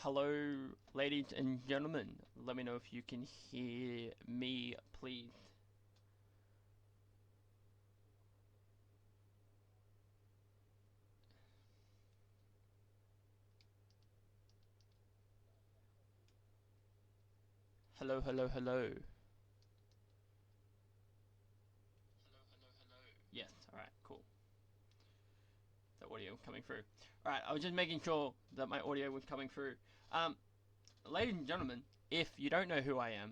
Hello, ladies and gentlemen. Let me know if you can hear me, please. Hello, hello, hello. Yes, alright, cool. The audio coming through. Alright, I was just making sure that my audio was coming through. Ladies and gentlemen, if you don't know who I am,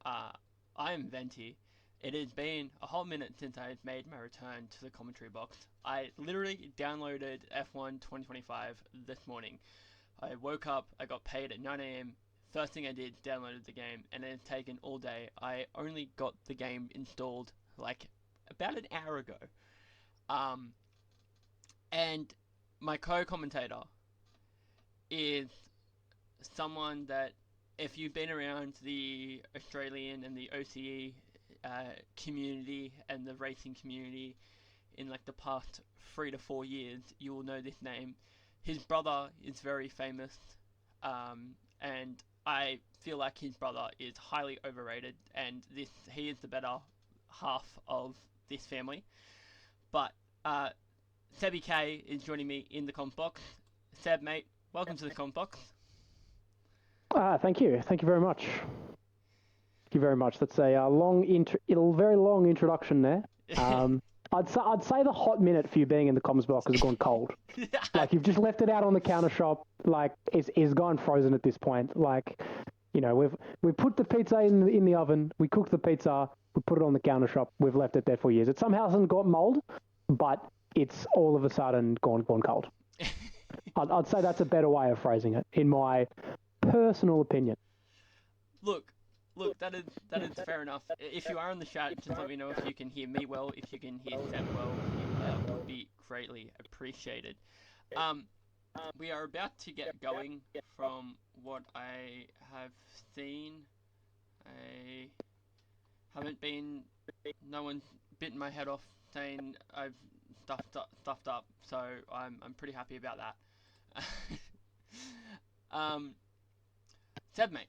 I am Venti. It has been a whole minute since I made my return to the commentary box. I literally downloaded F1 2025 this morning. I woke up, I got paid at 9 a.m. First thing I did, downloaded the game, and it has taken all day. I only got the game installed like about an hour ago. Um, and my co-commentator is someone that, if you've been around the Australian and the OCE community and the racing community in like the past 3 to 4 years, you will know this name. His brother is very famous, and I feel like his brother is highly overrated, and he is the better half of this family. But Sebby K is joining me in the comp box. Seb, mate, welcome to the comp box. Thank you. Thank you very much. Thank you very much. That's a very long introduction there. I'd say the hot minute for you being in the comms box has gone cold. Like, you've just left it out on the counter shop. Like, it's gone frozen at this point. Like, you know, we've put the pizza in the oven. We cooked the pizza. We put it on the counter shop. We've left it there for years. It somehow hasn't got mold, but it's all of a sudden gone cold. I'd say that's a better way of phrasing it, in my personal opinion. Look, that is fair enough. If you are in the chat, just let me know if you can hear me well. If you can hear Seb well, that would be greatly appreciated. We are about to get going. From what I have seen, I haven't been. No one's bitten my head off saying I've stuffed up, so I'm pretty happy about that. Seb, mate,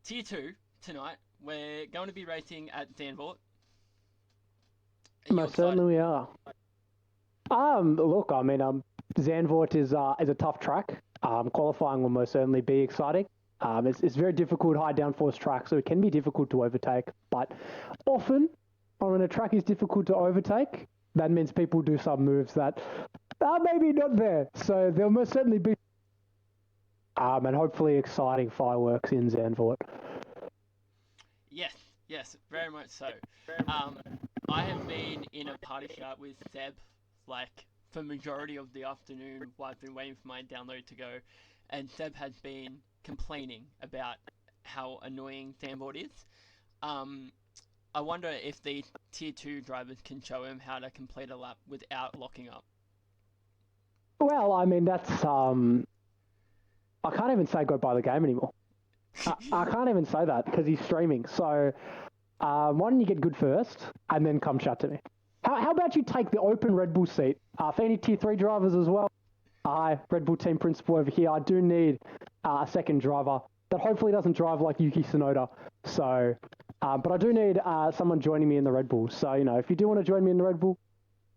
tier 2 tonight. We're going to be racing at Zandvoort. Most certainly we are. Look, I mean, Zandvoort is a tough track. Qualifying will most certainly be exciting. It's very difficult, high downforce track, so it can be difficult to overtake. But often, when a track is difficult to overtake, that means people do some moves that are maybe not there. So there'll most certainly be and hopefully exciting fireworks in Zandvoort. Yes, very much so. I have been in a party chat with Seb, like, for majority of the afternoon while I've been waiting for my download to go, and Seb has been complaining about how annoying Zandvoort is. I wonder if the tier 2 drivers can show him how to complete a lap without locking up. Well, I mean, that's I can't even say go buy the game anymore. I can't even say that because he's streaming. So why don't you get good first and then come chat to me? How about you take the open Red Bull seat for any tier 3 drivers as well? Hi, Red Bull team principal over here. I do need a second driver that hopefully doesn't drive like Yuki Tsunoda. So, but I do need someone joining me in the Red Bull. So, you know, if you do want to join me in the Red Bull,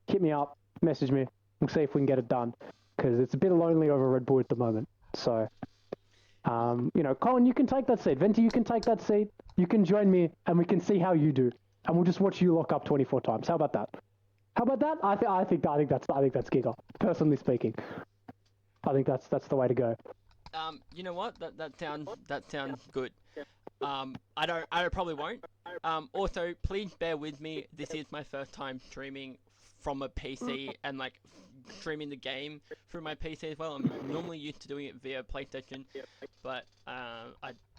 hit me up, message me. We'll see if we can get it done because it's a bit lonely over Red Bull at the moment. So, you know, Colin, you can take that seat. Venti, you can take that seat. You can join me, and we can see how you do, and we'll just watch you lock up 24 times. How about that? How about that? I think that's giga. Personally speaking, I think that's the way to go. You know what? That sounds good. I probably won't. Also, please bear with me. This is my first time streaming from a PC and like streaming the game through my PC as well. I'm normally used to doing it via PlayStation, but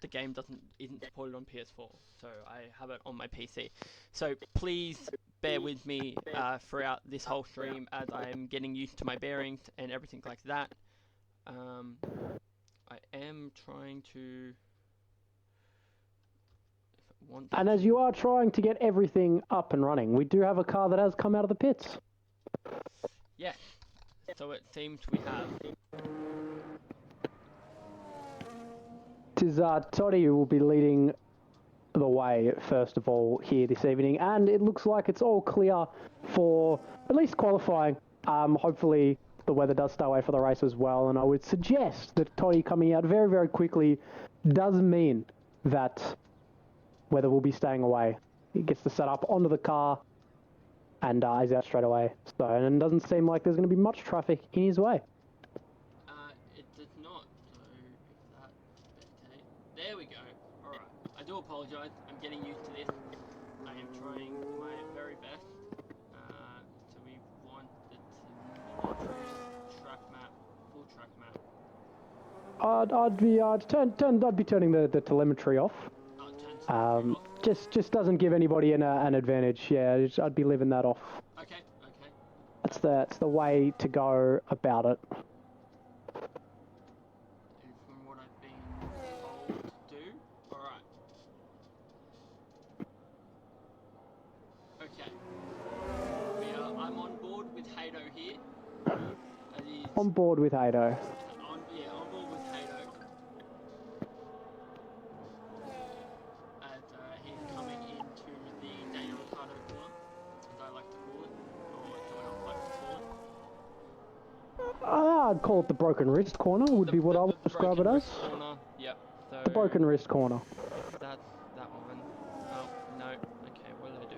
the game isn't supported on PS4, so I have it on my PC. So please bear with me throughout this whole stream as I am getting used to my bearings and everything like that. I am trying to. And as you are trying to get everything up and running, we do have a car that has come out of the pits. Yes, so it seems we have. 'Tis Toddy who will be leading the way first of all here this evening, and it looks like it's all clear for at least qualifying. Hopefully the weather does stay away for the race as well, and I would suggest that Toddy coming out very, very quickly does mean that weather will be staying away. He gets to set up onto the car and is out straight away. So, and it doesn't seem like there's going to be much traffic in his way. It does not. So if that spectate, there we go. All right. I do apologise. I'm getting used to this. I am trying my very best. So we want the track map, full track map. I'd be turning the telemetry off. Just doesn't give anybody an advantage. Yeah, I'd be leaving that off. Okay. That's the way to go about it. From what I've been told to do. All right. Okay. I'm on board with Hato here. On board with Hato. On board with Hato. As he's coming into the Daniel Ricciardo corner, as I like to call it, or someone else likes to call it. I'd call it the broken wrist corner, would be what I would describe it as. Corner, yep. So The broken wrist corner. that's that one. Oh, no. Okay, what did I do?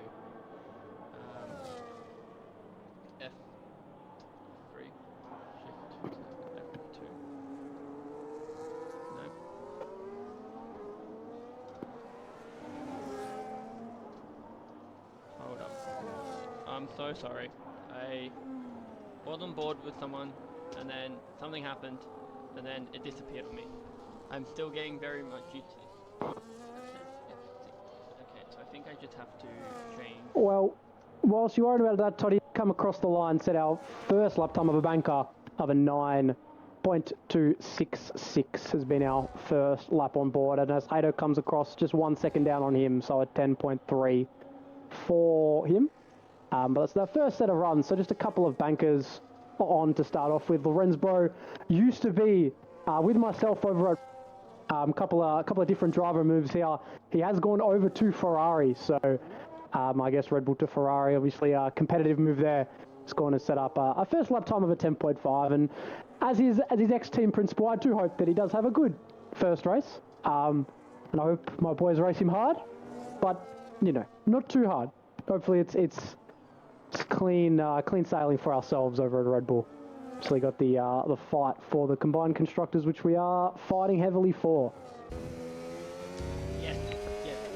F3. Shift F2. No. Hold up. I'm so sorry. I was on board with someone, and then something happened, and then it disappeared on me. I'm still getting very much used to this. Okay, so I think I just have to change. Well, whilst you're worried about that, Toddy, come across the line, set our first lap time of a banker of a 9.266 has been our first lap on board, and as Hato comes across, just 1 second down on him, so a 10.3 for him. But that's their first set of runs, so just a couple of bankers on to start off with. Lorenzbro used to be with myself over at couple of different driver moves here. He has gone over to Ferrari, so I guess Red Bull to Ferrari, obviously a competitive move there. He's gone and set up a first lap time of a 10.5, and as his ex-team principal, I do hope that he does have a good first race, and I hope my boys race him hard, but you know, not too hard. Hopefully it's clean sailing for ourselves over at Red Bull. So we got the fight for the combined constructors, which we are fighting heavily for. Yes,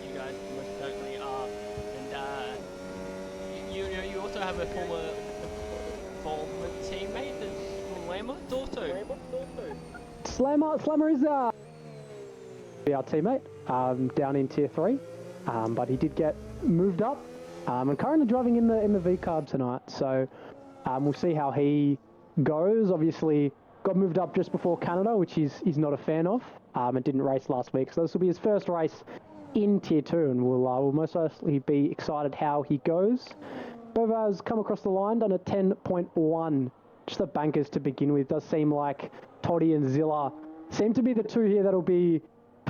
you guys most certainly are, and you also have a former teammate, that's Slammer, also. Slammer is our teammate down in tier 3, but he did get moved up, and currently driving in the V card tonight. So we'll see how he goes. Obviously got moved up just before Canada, which he's not a fan of, and didn't race last week, so this will be his first race in tier 2, and we'll most certainly be excited how he goes. Bovaz come across the line, done a 10.1, just the bankers to begin with. Does seem like Toddy and Zilla seem to be the two here that'll be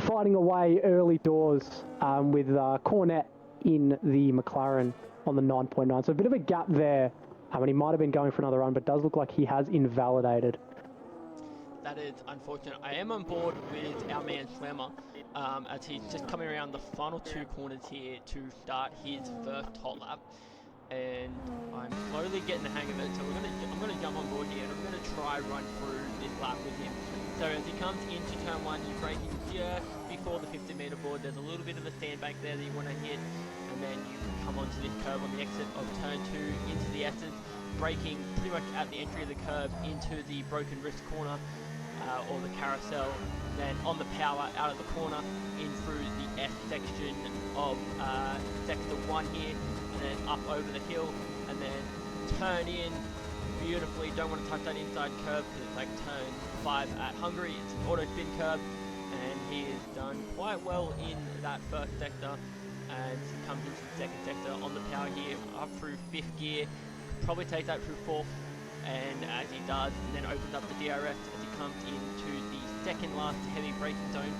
fighting away early doors, with Cornet in the McLaren on the 9.9, so a bit of a gap there. And he might have been going for another run, but does look like he has invalidated. That is unfortunate. I am on board with our man Slammer, as he's just coming around the final 2 corners here to start his first hot lap. And I'm slowly getting the hang of it, so I'm gonna jump on board here, and I'm gonna try run through this lap with him. So as he comes into turn 1, you're braking just before the 50-meter board. There's a little bit of a sandbank there that you want to hit, and then you come onto this curve on the exit of turn 2 into the S's, braking pretty much at the entry of the curve into the broken wrist corner, or the carousel, then on the power out of the corner in through the S section of sector 1 here, and then up over the hill, and then turn in beautifully. Don't want to touch that inside curve because it's like turn 5 at Hungary. It's an auto spin curve, and he has done quite well in that first sector, and comes into the second sector on the power here, up through 5th gear, probably take that through 4th, and as he does, and then opens up the DRS as he comes into the second last heavy braking zone,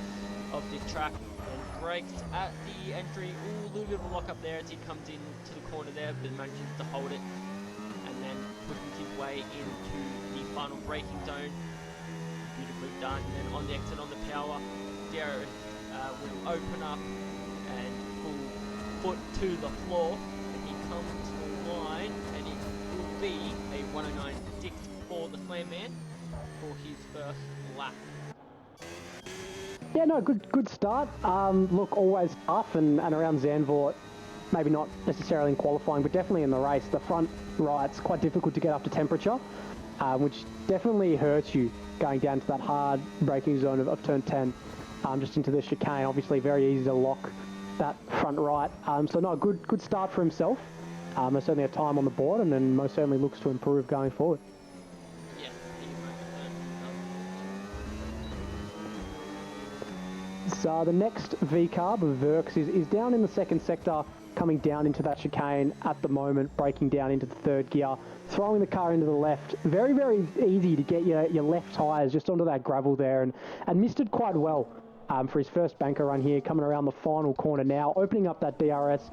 of this track and brakes at the entry. Ooh, a little bit of a lock up there as he comes in to the corner there, but manages to hold it and then pushes his way into the final braking zone. Beautifully done. And then on the exit on the power, DRS will open up and full foot to the floor, and he comes to the line, and it will be a 109.6 for the Slam Man for his first lap. Yeah, no, good start. Look, always tough, and around Zandvoort, maybe not necessarily in qualifying, but definitely in the race, the front right's quite difficult to get up to temperature, which definitely hurts you going down to that hard braking zone of turn 10, just into the chicane. Obviously very easy to lock that front right. So no, good start for himself. There's certainly a time on the board, and then most certainly looks to improve going forward. Yes, So the next V-carb of Verks is down in the second sector, coming down into that chicane at the moment, braking down into the third gear, throwing the car into the left. Very, very easy to get your left tyres just onto that gravel there, and missed it quite well for his first banker run here, coming around the final corner now, opening up that DRS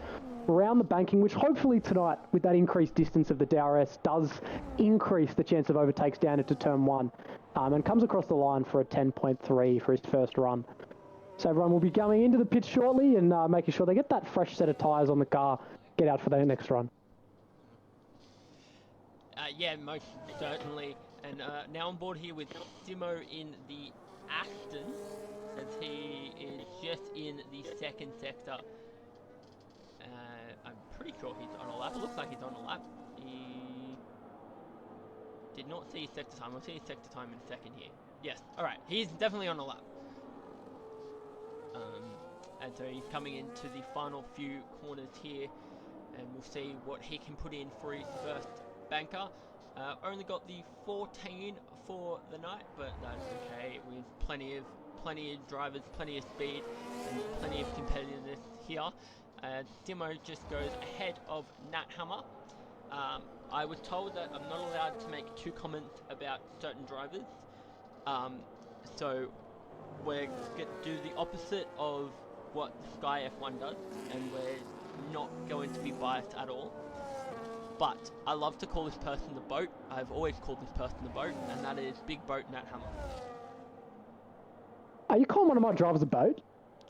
around the banking, which hopefully tonight, with that increased distance of the DRS, does increase the chance of overtakes down into turn 1, and comes across the line for a 10.3 for his first run. So everyone will be going into the pit shortly and making sure they get that fresh set of tyres on the car, get out for their next run. Yeah, most certainly. And now on board here with Simo in the Aston, as he is just in the second sector. I'm pretty sure he's on a lap. It looks like he's on a lap. He did not see his sector time. We'll see his sector time in a second here. Yes, alright, he's definitely on a lap. And so he's coming into the final few corners here, and we'll see what he can put in for his first banker. Only got the 14 for the night, but that's okay. With plenty of drivers, plenty of speed, and plenty of competitiveness here. Simo just goes ahead of Nat Hammer. I was told that I'm not allowed to make 2 comments about certain drivers, so we're going to do the opposite of what Sky F1 does, and we're not going to be biased at all. But I love to call this person the boat. I've always called this person the boat, and that is Big Boat Nat Hammer. Are you calling one of my drivers a boat?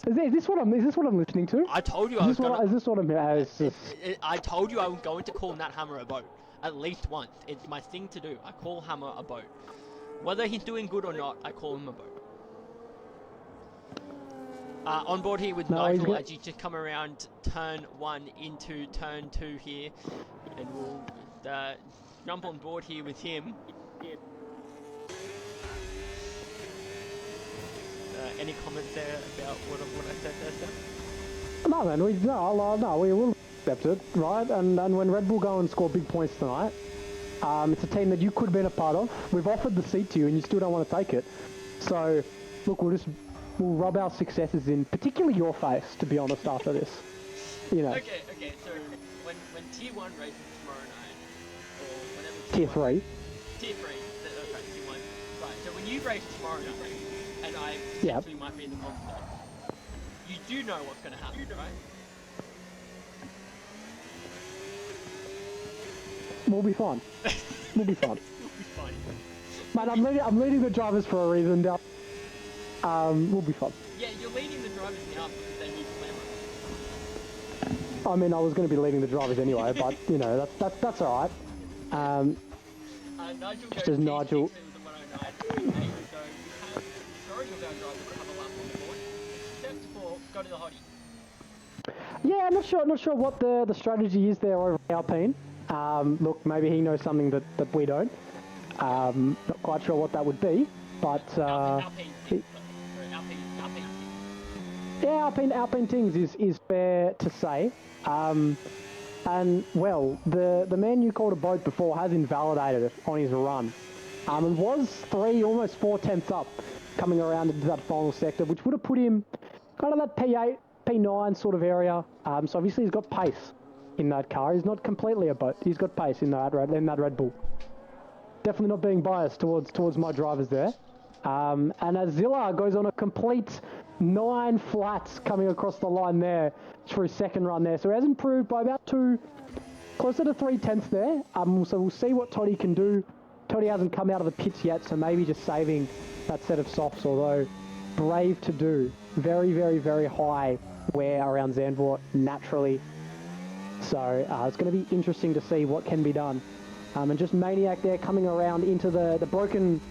Is this what I'm listening to? I told you Is this what I'm? I told you I was going to call Nat Hammer a boat at least once. It's my thing to do. I call Hammer a boat. Whether he's doing good or not, I call him a boat. On board here with Nigel as you just come around turn 1 into turn 2 here, and we'll jump on board here with him. Any comments there about what I said there, sir? No, man, we will accept it, right? And when Red Bull go and score big points tonight, it's a team that you could have been a part of. We've offered the seat to you, and you still don't want to take it. So, look, we'll rub our successes in, particularly your face, to be honest, after this. You know. Okay, so when Tier 1 races tomorrow night, or whenever Tier 3. Tier 3, okay, Tier 1. Right, so when you race tomorrow night, and I potentially might be in the competition, you do know what's going to happen, right? We'll be fine. We'll be fine. We'll be fine. Mate, I'm leading the drivers for a reason. We'll be fine. Yeah, you're leading the drivers now because they need glamour. I mean, I was going to be leading the drivers anyway, but you know that's all right. Nigel just as Nigel. Go to the hottie. Yeah, I'm not sure what the strategy is there over Alpine. Look, maybe he knows something that we don't. Not quite sure what that would be, but Alpine things is fair to say. And well, the man you called a boat before has invalidated it on his run. And was 3, almost 4 tenths up coming around into that final sector, which would have put him kind of that P8, P9 sort of area. So obviously he's got pace in that car. He's not completely a boat. He's got pace in that Red Bull. Definitely not being biased towards my drivers there. And as Zilla goes on a complete 9 flats coming across the line there through second run there. So he has improved by about closer to 3/10 there. So we'll see what Toddy can do. Toddy hasn't come out of the pits yet, so maybe just saving that set of softs, although brave to do. Very, very, very high wear around Zandvoort naturally. So it's going to be interesting to see what can be done. And just Maniac there coming around into the broken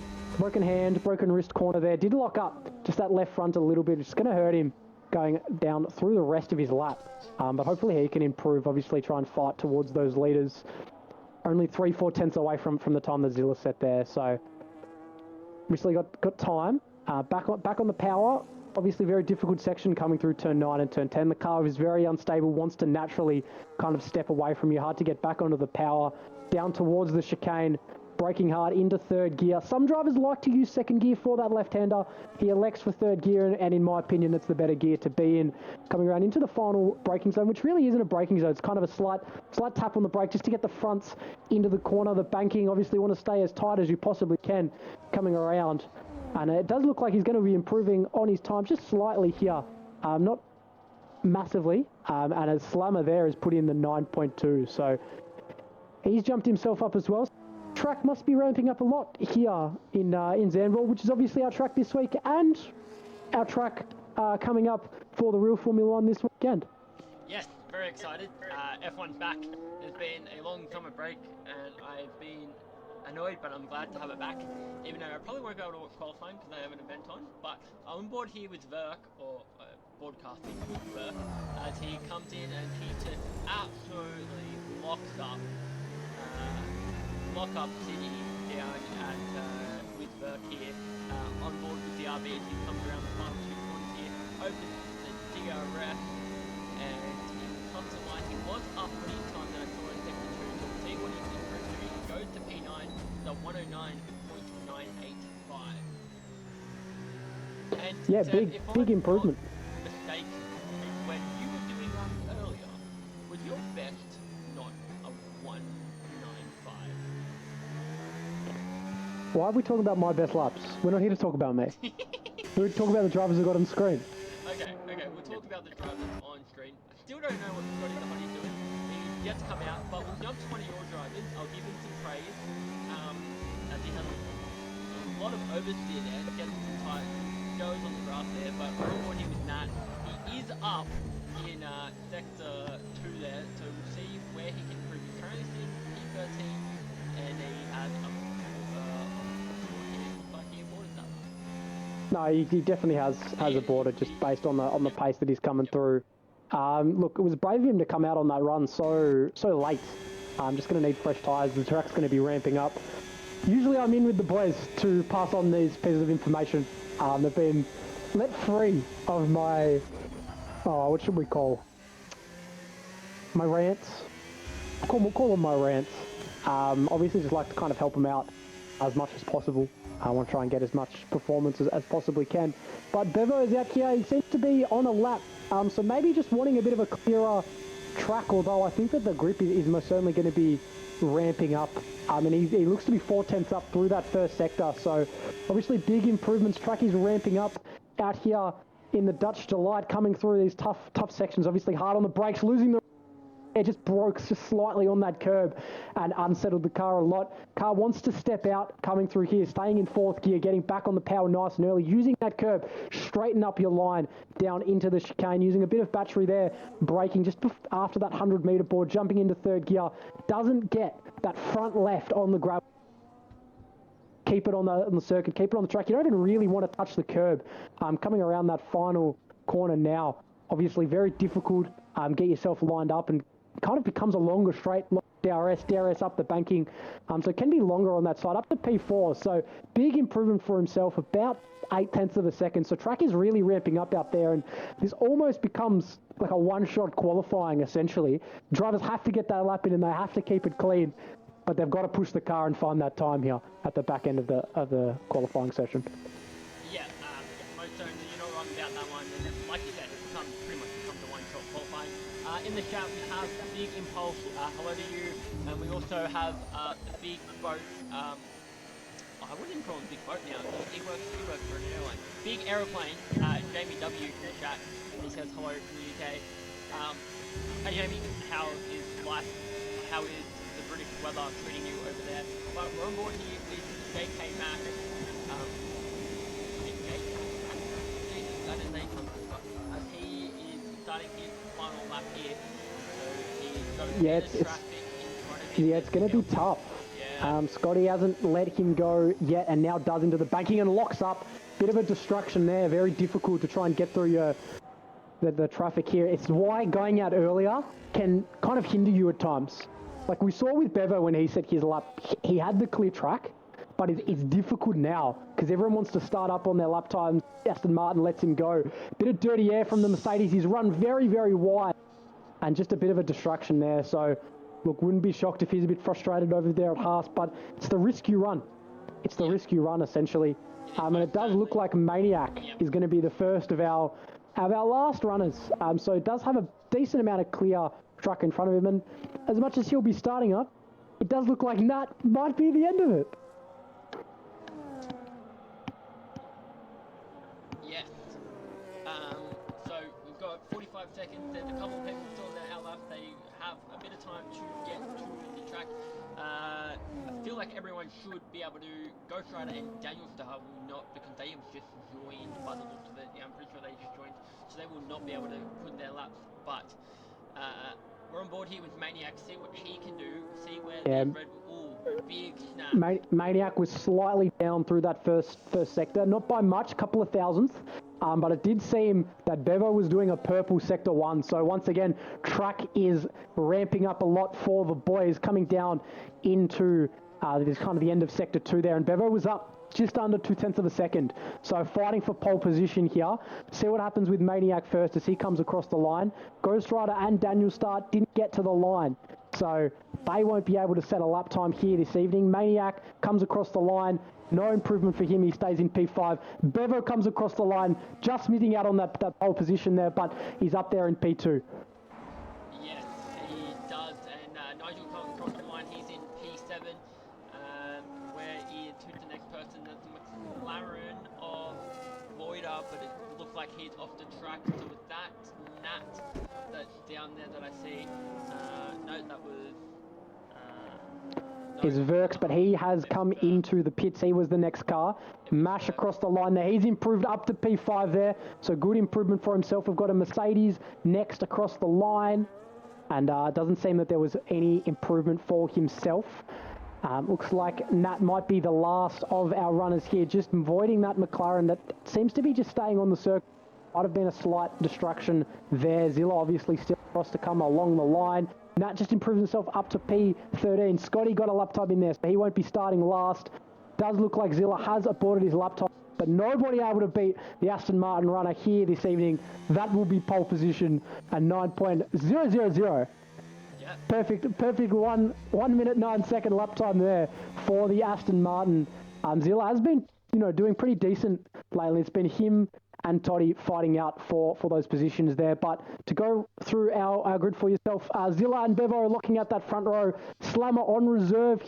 hand, broken wrist corner there. Did lock up just that left front a little bit. It's going to hurt him going down through the rest of his lap. But hopefully he can improve, obviously try and fight towards those leaders. Only 3-4 tenths away from the time the Zilla set there. So obviously got time. Back on the power. Obviously very difficult section coming through turn 9 and turn 10. The car is very unstable, wants to naturally kind of step away from you. Hard to get back onto the power. Down towards the chicane. Braking hard into third gear. Some drivers like to use second gear for that left-hander. He elects for third gear, and in my opinion, it's the better gear to be in. Coming around into the final braking zone, which really isn't a braking zone. It's kind of a slight tap on the brake just to get the fronts into the corner. The banking, obviously want to stay as tight as you possibly can coming around. And it does look like he's going to be improving on his time just slightly here. Not massively. And as Slammer there has put in the 9.2. So he's jumped himself up as well. Track must be ramping up a lot here in Zandvoort, which is obviously our track this week and our track coming up for the real Formula 1 this weekend. Yes, very excited. F1's back. There's been a long summer break and I've been annoyed, but I'm glad to have it back, even though I probably won't go able to watch qualifying because I have an event on. But I'm on board here with Verk, or broadcasting with Verk, as he comes in and he just absolutely locks up City down at with Verk here, on board with the RB as he comes around the final 2 corners here, opens the DRS, and he comes to line. He was up for his time that I saw in second 2, so we'll see what he can improve to. He goes to P9, the 109.985. And yeah, big improvement. Mistake, when you were doing runs earlier, was your best not a 195? Why are we talking about my best laps? We're not here to talk about me. We're talking about the drivers who got on screen. Okay, we'll talk about the drivers on screen. I still don't know what Scotty the Honey's doing. He's yet to come out, but we'll jump to one of your drivers. I'll give him some praise. As he has a lot of oversteer there, gets some tight goes on the grass there, but overall he was not. He is up in sector 2 there, so we'll see where he can improve. He's currently sitting P13, and he has a No, he definitely has a border just based on the pace that he's coming through. Look, it was brave of him to come out on that run so late. I'm just going to need fresh tyres. The track's going to be ramping up. Usually I'm in with the boys to pass on these pieces of information. They've been let free of my, what should we call? My rants. Call them my rants. Obviously just like to kind of help them out as much as possible. I want to try and get as much performance as possibly can. But Bevo is out here. He seems to be on a lap. So maybe just wanting a bit of a clearer track, although I think that the grip is most certainly going to be ramping up. And he looks to be 4 tenths up through that first sector. So obviously big improvements. Track is ramping up out here in the Dutch Delight, coming through these tough sections. Obviously hard on the brakes, losing the... It just broke just slightly on that curb and unsettled the car a lot. Car wants to step out, coming through here, staying in 4th gear, getting back on the power nice and early, using that curb, straighten up your line down into the chicane, using a bit of battery there, braking just after that 100-metre board, jumping into 3rd gear, doesn't get that front left on the gravel. Keep it on the circuit, keep it on the track. You don't even really want to touch the curb. Coming around that final corner now, obviously very difficult. Get yourself lined up and kind of becomes a longer straight, DRS up the banking, so it can be longer on that side, up to P4, so big improvement for himself, about 8 tenths of a second, so track is really ramping up out there, and this almost becomes like a one-shot qualifying, essentially. Drivers have to get that lap in and they have to keep it clean, but they've got to push the car and find that time here at the back end of the qualifying session. Yeah, most certainly, you're not wrong about that one, and like you said, it pretty much becomes a one-shot qualifying. In the chat we have Big Impulse, hello to you, and we also have the Big Boat, I wouldn't even call him Big Boat now, he works for an airline. Big Aeroplane Jamie W in the chat. He says hello from the UK. Hey Jamie, how is life? How is the British weather treating you over there? But we're on board here with JK Mac. That is a as he is starting his final lap here. So he's got a bit of traffic in front of him. Yeah, it's going to be tough. Yeah. Scotty hasn't let him go yet and now does into the banking and locks up. Bit of a distraction there. Very difficult to try and get through the traffic here. It's why going out earlier can kind of hinder you at times. Like we saw with Bevo when he set his lap, he had the clear track, but it's difficult now because everyone wants to start up on their lap times. Aston Martin lets him go. Bit of dirty air from the Mercedes. He's run very, very wide and just a bit of a distraction there. So, look, wouldn't be shocked if he's a bit frustrated over there at Haas, but it's the risk you run. It's the risk you run, essentially. And it does look like Maniac is going to be the first of our last runners. So it does have a decent amount of clear truck in front of him. And as much as he'll be starting up, it does look like Nat might be the end of it. Yes. So we've got 45 seconds. There's a couple of people still in their lap. They have a bit of time to get to the track. I feel like everyone should be able to. Ghost Rider and Daniel Star will not, because they have just joined by the looks of it. Yeah, I'm pretty sure they just joined, so they will not be able to put their laps. But we're on board here with Maniac. See what he can do. See where the Red Bull. Big snap. Maniac was slightly down through that first sector, not by much, couple of thousandths. But it did seem that Bevo was doing a purple sector 1. So once again, track is ramping up a lot for the boys coming down into this kind of the end of sector 2 there. And Bevo was up just under 0.2 of a second. So fighting for pole position here. See what happens with Maniac first as he comes across the line. Ghost Rider and Daniel Start didn't get to the line. So they won't be able to set a lap time here this evening. Maniac comes across the line. No improvement for him. He stays in P5. Bevo comes across the line, just missing out on that pole position there, but he's up there in P2. Yes, he does. And Nigel comes across the line. He's in P7. Where is who's the next person? That's McLaren of Loider, but it looks like he's off the track. So with that, Nat, that's down there that I see. No, that was. Is Verks, but he has come into the pits. He was the next car. Mash across the line there. He's improved up to P5 there. So good improvement for himself. We've got a Mercedes next across the line. And it doesn't seem that there was any improvement for himself. Looks like Nat might be the last of our runners here. Just avoiding that McLaren that seems to be just staying on the circuit. Might have been a slight distraction there. Zilla obviously still across to come along the line. Nat just improves himself up to P13. Scotty got a lap time in there, so he won't be starting last. Does look like Zilla has aborted his lap time, but nobody able to beat the Aston Martin runner here this evening. That will be pole position at 9.000. Yeah. Perfect 1 minute 9 second lap time there for the Aston Martin. Zilla has been, doing pretty decent lately. It's been him and Toddy fighting out for those positions there. But to go through our grid for yourself, Zilla and Bevo are looking at that front row. Slammer on reserve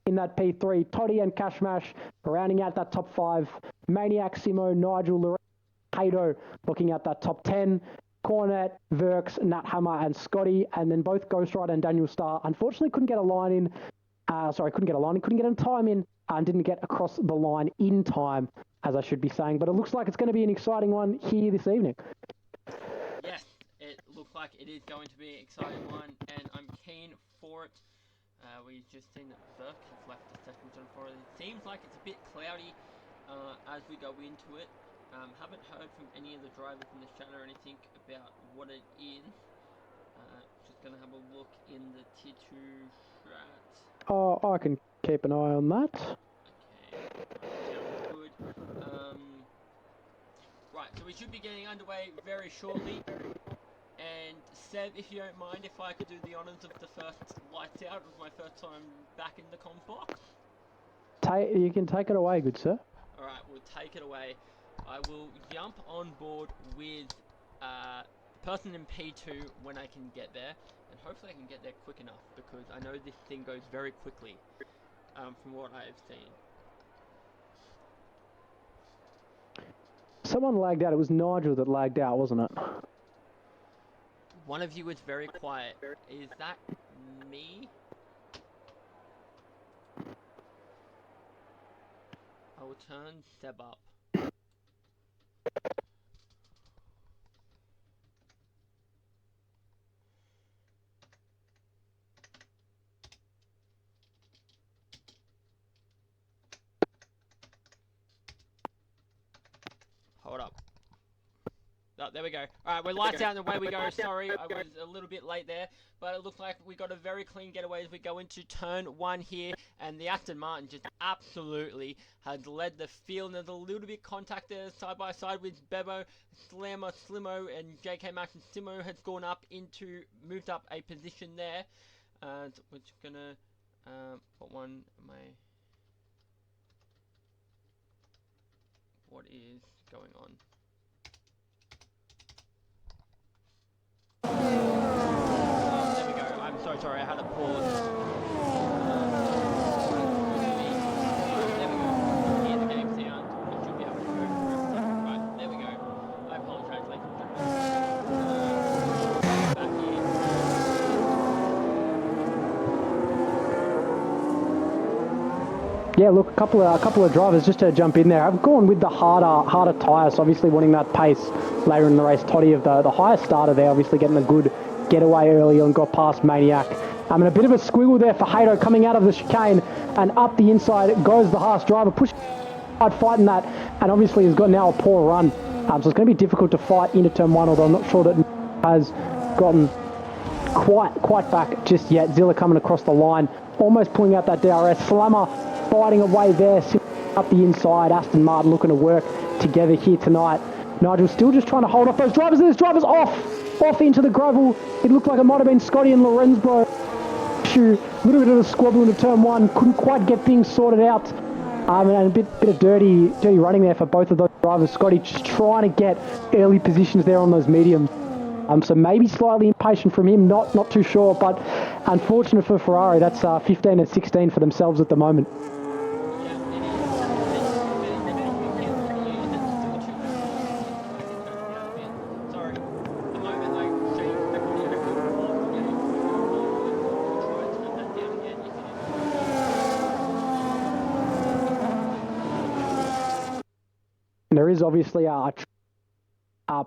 in that P3. Toddy and Cashmash rounding out that top 5. Maniac, Simo, Nigel, Lorenzo, Hato looking at that top 10. Cornet, Verks, Nat Hammer and Scotty. And then both Ghost Rider and Daniel Starr unfortunately couldn't get a line in. Couldn't get a time in and didn't get across the line in time, as I should be saying. But it looks like it's going to be an exciting one here this evening. Yes, it looks like it is going to be an exciting one, and I'm keen for it. We've just seen that Burke has left the second zone for it. It seems like it's a bit cloudy as we go into it. Haven't heard from any of the drivers in this channel or anything about what it is. Just going to have a look in the T2 strat. Oh, I can keep an eye on that. Okay, sounds good. Right, so we should be getting underway very shortly. And Seb, if you don't mind, if I could do the honours of the first lights out, it was my first time back in the comms box. You can take it away, good sir. Alright, we'll take it away. I will jump on board with the person in P2 when I can get there. And hopefully I can get there quick enough, because I know this thing goes very quickly from what I have seen. Someone lagged out. It was Nigel that lagged out, wasn't it? One of you is very quiet. Is that me? I will turn Seb up. Hold up. Oh, there we go. Alright, we're lights out and away we go. Sorry, I was a little bit late there. But it looks like we got a very clean getaway as we go into turn 1 here. And the Aston Martin just absolutely has led the field. And there's a little bit contact there side by side with Bevo, Slammer, Slimo, and JK Max and Simo has gone up into, moved up a position there. So we're just gonna, what one am I, what is going on? There we go. I'm so sorry, I had a pause. There we go. Hear the game sound. I should be able to go through. Right, there we go. I apologize, ladies and gentlemen. Back here. Yeah, look, a couple of drivers just to jump in there. I've gone with the harder tyres, so obviously wanting that pace later in the race. Toddy of the higher starter there, obviously getting a good getaway early on, got past Maniac. And a bit of a squiggle there for Hato coming out of the chicane and up the inside goes the Haas driver, pushing hard, fighting that, and obviously has got now a poor run. So it's going to be difficult to fight into turn 1, although I'm not sure that has gotten quite back just yet. Zilla coming across the line, almost pulling out that DRS. Slammer fighting away there, up the inside. Aston Martin looking to work together here tonight. Nigel still just trying to hold off those drivers, and this driver's off into the gravel. It looked like it might have been Scotty and Lorenzbro. A little bit of a squabble into turn 1, couldn't quite get things sorted out. And a bit of dirty running there for both of those drivers. Scotty just trying to get early positions there on those mediums. So maybe slightly impatient from him, not too sure, but unfortunate for Ferrari. That's 15 and 16 for themselves at the moment. And there is obviously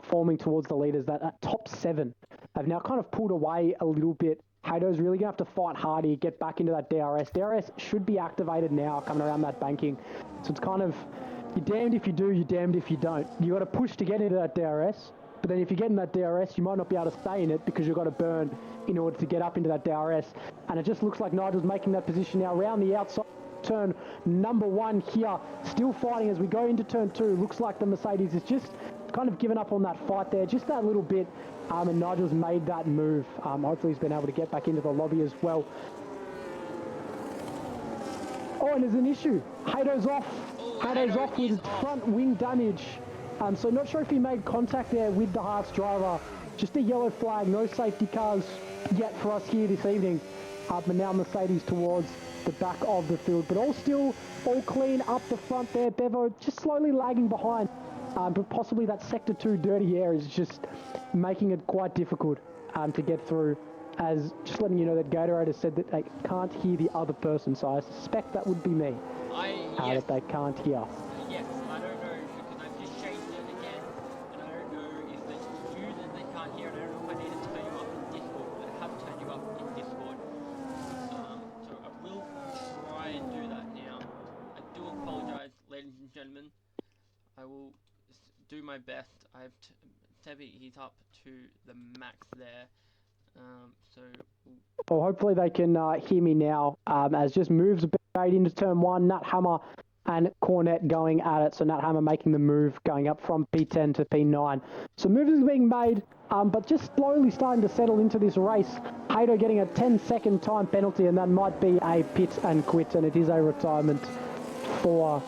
forming towards the leaders. That top 7 have now kind of pulled away a little bit. Hato's really going to have to fight hard here, get back into that DRS. DRS should be activated now coming around that banking. So it's kind of, you're damned if you do, you're damned if you don't. You got to push to get into that DRS, but then if you get in that DRS, you might not be able to stay in it because you've got to burn in order to get up into that DRS. And it just looks like Nigel's making that position now around the outside. Turn number 1 here, still fighting as we go into turn 2. Looks like the Mercedes is just kind of given up on that fight there, just that little bit, and Nigel's made that move. Hopefully he's been able to get back into the lobby as well. Oh, and there's an issue. Hato's off. Hato's off with front wing damage. So not sure if he made contact there with the Haas driver. Just a yellow flag, no safety cars yet for us here this evening. But now Mercedes towards the back of the field, but all clean up the front there. Bevo just slowly lagging behind, but possibly that sector 2 dirty air is just making it quite difficult to get through. As just letting you know that Gatorade has said that they can't hear the other person, so I suspect that would be me. Yes. That they can't hear. Yes, I don't know because I've just changed it again, and I don't know if it's you that they can't hear. And I don't know if I need to turn you up in Discord, but I have turned you up in Discord. So I will try and do that now. I do apologize, ladies and gentlemen. I will do my best. Tebby, he's up to the max there. Well, hopefully they can hear me now. As just moves a bit into turn 1, Nat Hammer and Cornet going at it. So Nat Hammer making the move, going up from P10 to P9. So moves is being made, but just slowly starting to settle into this race. Hato getting a 10-second time penalty, and that might be a pit and quit, and it is a retirement for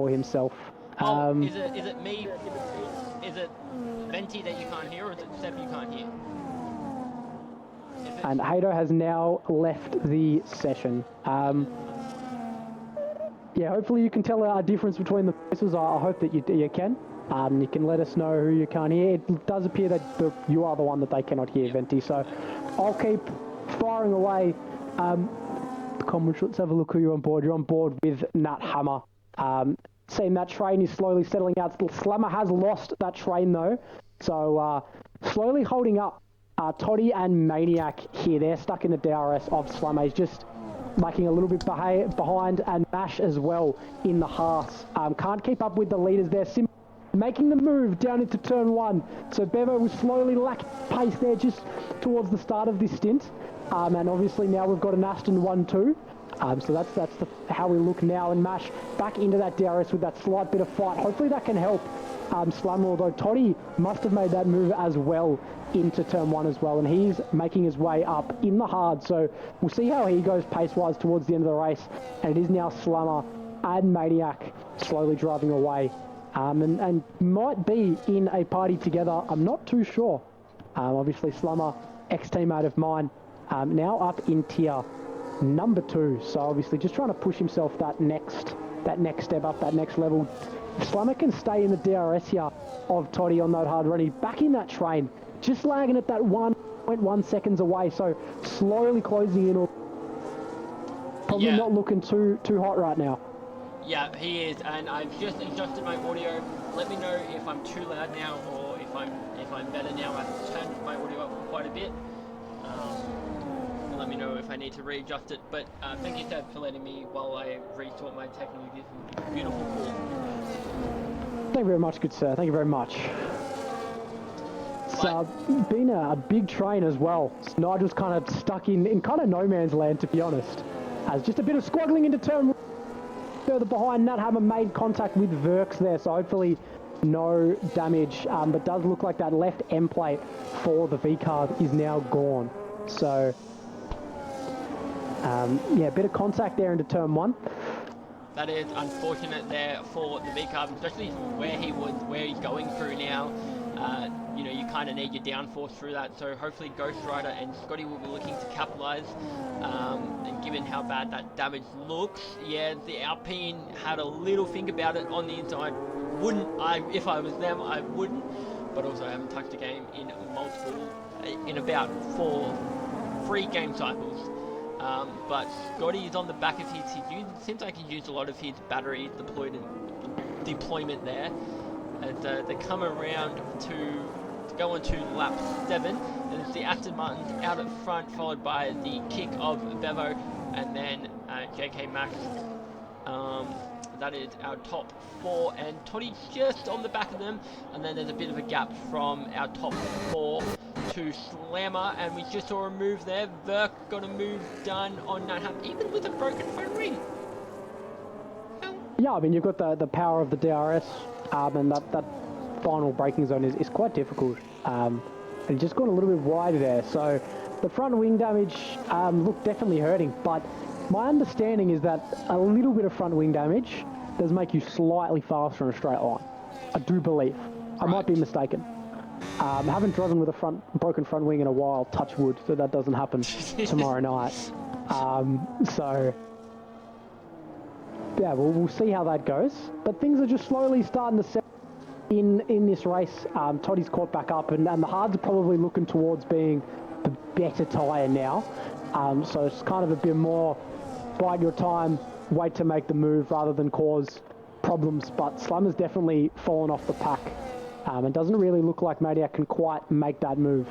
himself. Is it me? Is it Venti that you can't hear, or is it Seb you can't hear? And Hato has now left the session. yeah, hopefully you can tell a difference between the voices. I hope that you can. You can let us know who you can't hear. It does appear that you are the one that they cannot hear, Venti. So I'll keep firing away. Comrades, let's have a look who you're on board. You're on board with Nat Hammer. Seeing that train is slowly settling out. Slammer has lost that train though. So slowly holding up. Toddy and Maniac here. They're stuck in the DRS of Slammer. He's just lacking a little bit behind, and Mash as well in the Haas. Can't keep up with the leaders there. Making the move down into turn 1. So Bevo was slowly lacking pace there just towards the start of this stint. And obviously now we've got an Aston 1-2. So that's how we look now. And Mash back into that DRS with that slight bit of fight. Hopefully that can help Slammer, although Toddy must have made that move as well into turn 1 as well. And he's making his way up in the hard. So we'll see how he goes pace-wise towards the end of the race. And it is now Slammer and Maniac slowly driving away. And might be in a party together. I'm not too sure. Obviously, Slummer, ex-teammate of mine, now up in tier number 2. So obviously, just trying to push himself that next step up, that next level. If Slummer can stay in the DRS here of Toddy on that hard run, he's back in that train, just lagging at that 1.1 seconds away. So slowly closing in. Probably not looking too hot right now. Yeah, he is, and I've just adjusted my audio. Let me know if I'm too loud now, or if I'm better now. I've turned my audio up quite a bit. Let me know if I need to readjust it. But thank you, Dad, for letting me while I resort my technical beautiful call. Thank you very much, good sir. Thank you very much. It's been a big train as well. So Nigel's kind of stuck in kind of no man's land, to be honest. As just a bit of squaggling into turn. Further behind, Nat Hammer made contact with Verks there, so hopefully no damage, but does look like that left end plate for the V-Carb is now gone. So, yeah, a bit of contact there into turn 1. That is unfortunate there for the V-Carb, especially where he's going through now. You know, you kind of need your downforce through that, so hopefully Ghost Rider and Scotty will be looking to capitalise. And given how bad that damage looks, yeah, the Alpine had a little think about it on the inside. If I was them, I wouldn't, but also I haven't touched a game in about 3 game cycles. But Scotty is on the back of his seems like he used a lot of his battery deployment there. As they come around to go on to lap 7, and it's the Aston Martins out at front, followed by the kick of Bevo, and then JK Max. That is our top 4, and Toddy's just on the back of them, and then there's a bit of a gap from our top 4 to Slammer, and we just saw a move there. Verk got a move done on Natham, even with a broken front wing. Yeah, I mean, you've got the power of the DRS, and that final braking zone is quite difficult. And just gone a little bit wide there, so the front wing damage looked definitely hurting, but my understanding is that a little bit of front wing damage does make you slightly faster in a straight line. I do believe. I might be mistaken. I haven't driven with a broken front wing in a while, touch wood, so that doesn't happen tomorrow night. So yeah, we'll see how that goes. But things are just slowly starting to set in this race. Toddy's caught back up, and the hards are probably looking towards being the better tyre now. So it's kind of a bit more bide your time, wait to make the move rather than cause problems. But Slummer's definitely fallen off the pack. It doesn't really look like Maniac can quite make that move.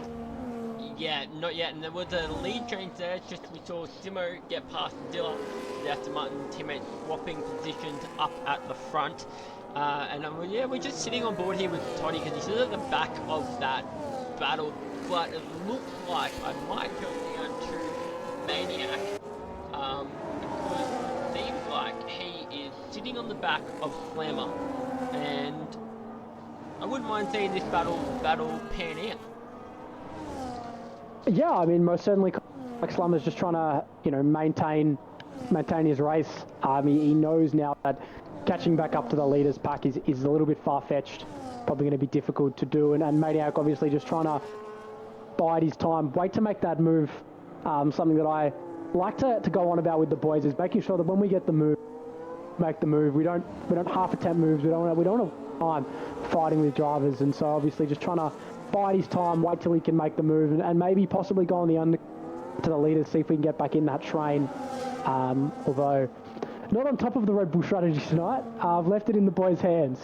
Yeah, not yet, and there was a lead change there. It's just we saw Simo get past Dilla, the Aston Martin teammate swapping positions up at the front. And yeah, we're just sitting on board here with Toddy because he's still at the back of that battle, but it looks like I might go down to Maniac. Because it seems like he is sitting on the back of Slammer, and I wouldn't mind seeing this battle pan out. Yeah, I mean, most certainly, like Slummer's just trying to, maintain his race. He knows now that catching back up to the leaders pack is a little bit far-fetched, probably going to be difficult to do, and Maniac obviously just trying to bide his time, wait to make that move. Something that I like to go on about with the boys is making sure that when we get the move, make the move. We don't half attempt moves. We don't want time fighting with drivers, and so obviously just trying to bide his time, wait till he can make the move, and maybe possibly go on the under to the leaders, see if we can get back in that train. Although not on top of the Red Bull strategy tonight. I've left it in the boys' hands.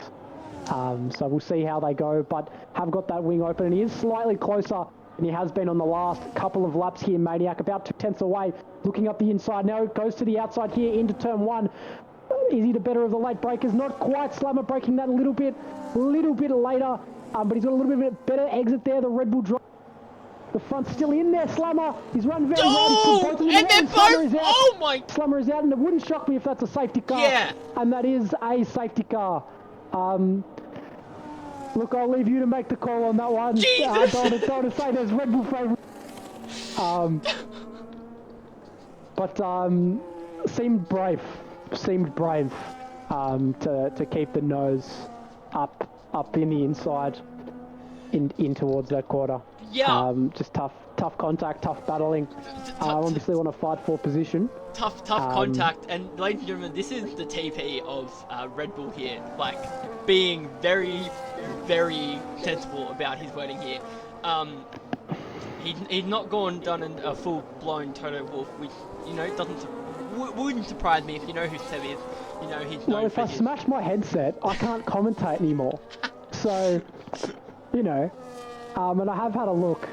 So we'll see how they go, but have got that wing open, and he is slightly closer than he has been on the last couple of laps here. Maniac about 2/10 away, looking up the inside now. It goes to the outside here into turn one. Is he the better of the late breakers? Not quite. Slammer breaking that a little bit later, but he's got a little bit better exit there. The Red Bull drive. The front's still in there. Slammer, he's running very hard. He's put both of them And in. they're both. Oh my! Slammer is out, and it wouldn't shock me if that's a safety car. Yeah. And that is a safety car. Look, I'll leave you to make the call on that one. Jesus! Don't want to say there's Red Bull favourite. But seemed brave to keep the nose up in the inside, in towards that quarter. Yeah. Just tough contact, tough battling. Obviously want to fight for position. Tough contact, and ladies and gentlemen, this is the TP of Red Bull here, like being very, very sensible about his wording here. He'd not done a full-blown Toto Wolf, which, you know, wouldn't surprise me if you know who Seb is. You know, he's known if I smash my headset, I can't commentate anymore. So, you know, and I have had a look.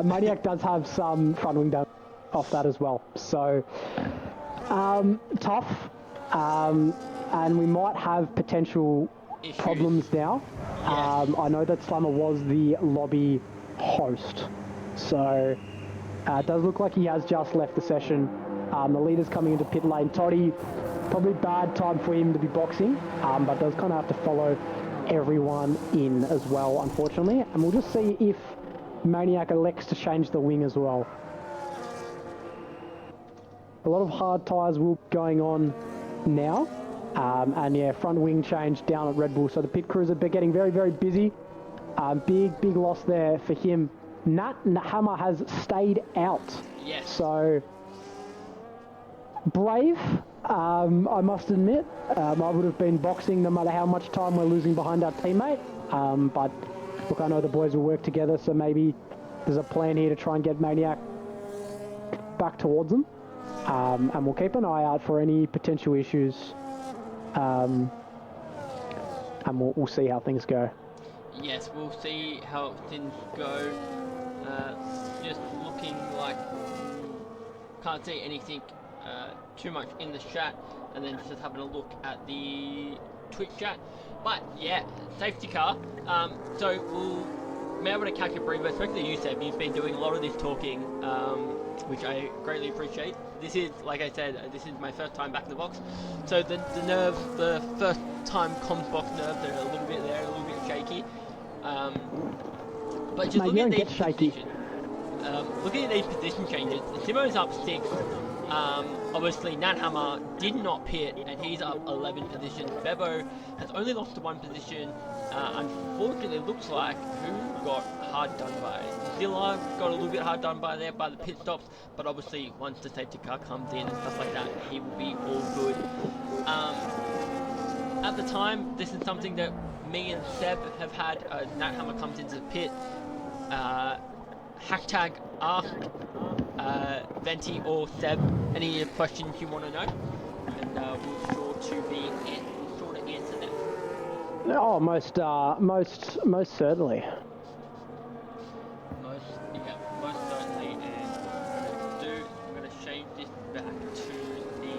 Maniac does have some front wing damage off that as well. So, tough. And we might have potential problems now. Yes. I know that Slammer was the lobby host. So, it does look like he has just left the session. The leader's coming into pit lane. Toddy, probably bad time for him to be boxing, but does kind of have to follow everyone in as well, unfortunately. And we'll just see if Maniac elects to change the wing as well. A lot of hard tyres will be going on now. And yeah, front wing change down at Red Bull. So the pit crews are getting very, very busy. Big loss there for him. Nat Hammer has stayed out. Yes. So brave, I must admit. I would have been boxing no matter how much time we're losing behind our teammate. But look, I know the boys will work together, so maybe there's a plan here to try and get Maniac back towards them. And we'll keep an eye out for any potential issues. And we'll see how things go. Yes, we'll see how things go. Just looking like can't see anything too much in the chat, and then just having a look at the Twitch chat. But yeah, safety car. So we'll be able to catch a brief, especially you, Seb. You've been doing a lot of this talking, which I greatly appreciate. This is, like I said, this is my first time back in the box, so the nerves, the first time comms box nerves are a little bit there, a little bit shaky. But just looking at these looking at these position changes, Simo's up 6. Obviously, Nat Hammer did not pit, and he's up 11 positions. Bebo has only lost to 1 position. Unfortunately, it looks like who got hard done by? Zilla got a little bit hard done by there by the pit stops, but obviously once the safety car comes in and stuff like that, he will be all good. At the time, this is something that me and Seb have had. Nat Hammer comes into the pit. Hashtag ask Venti or Seb any questions you want to know, and we're sure to answer them. Oh, most certainly. Most certainly. And I'm going to change this back to the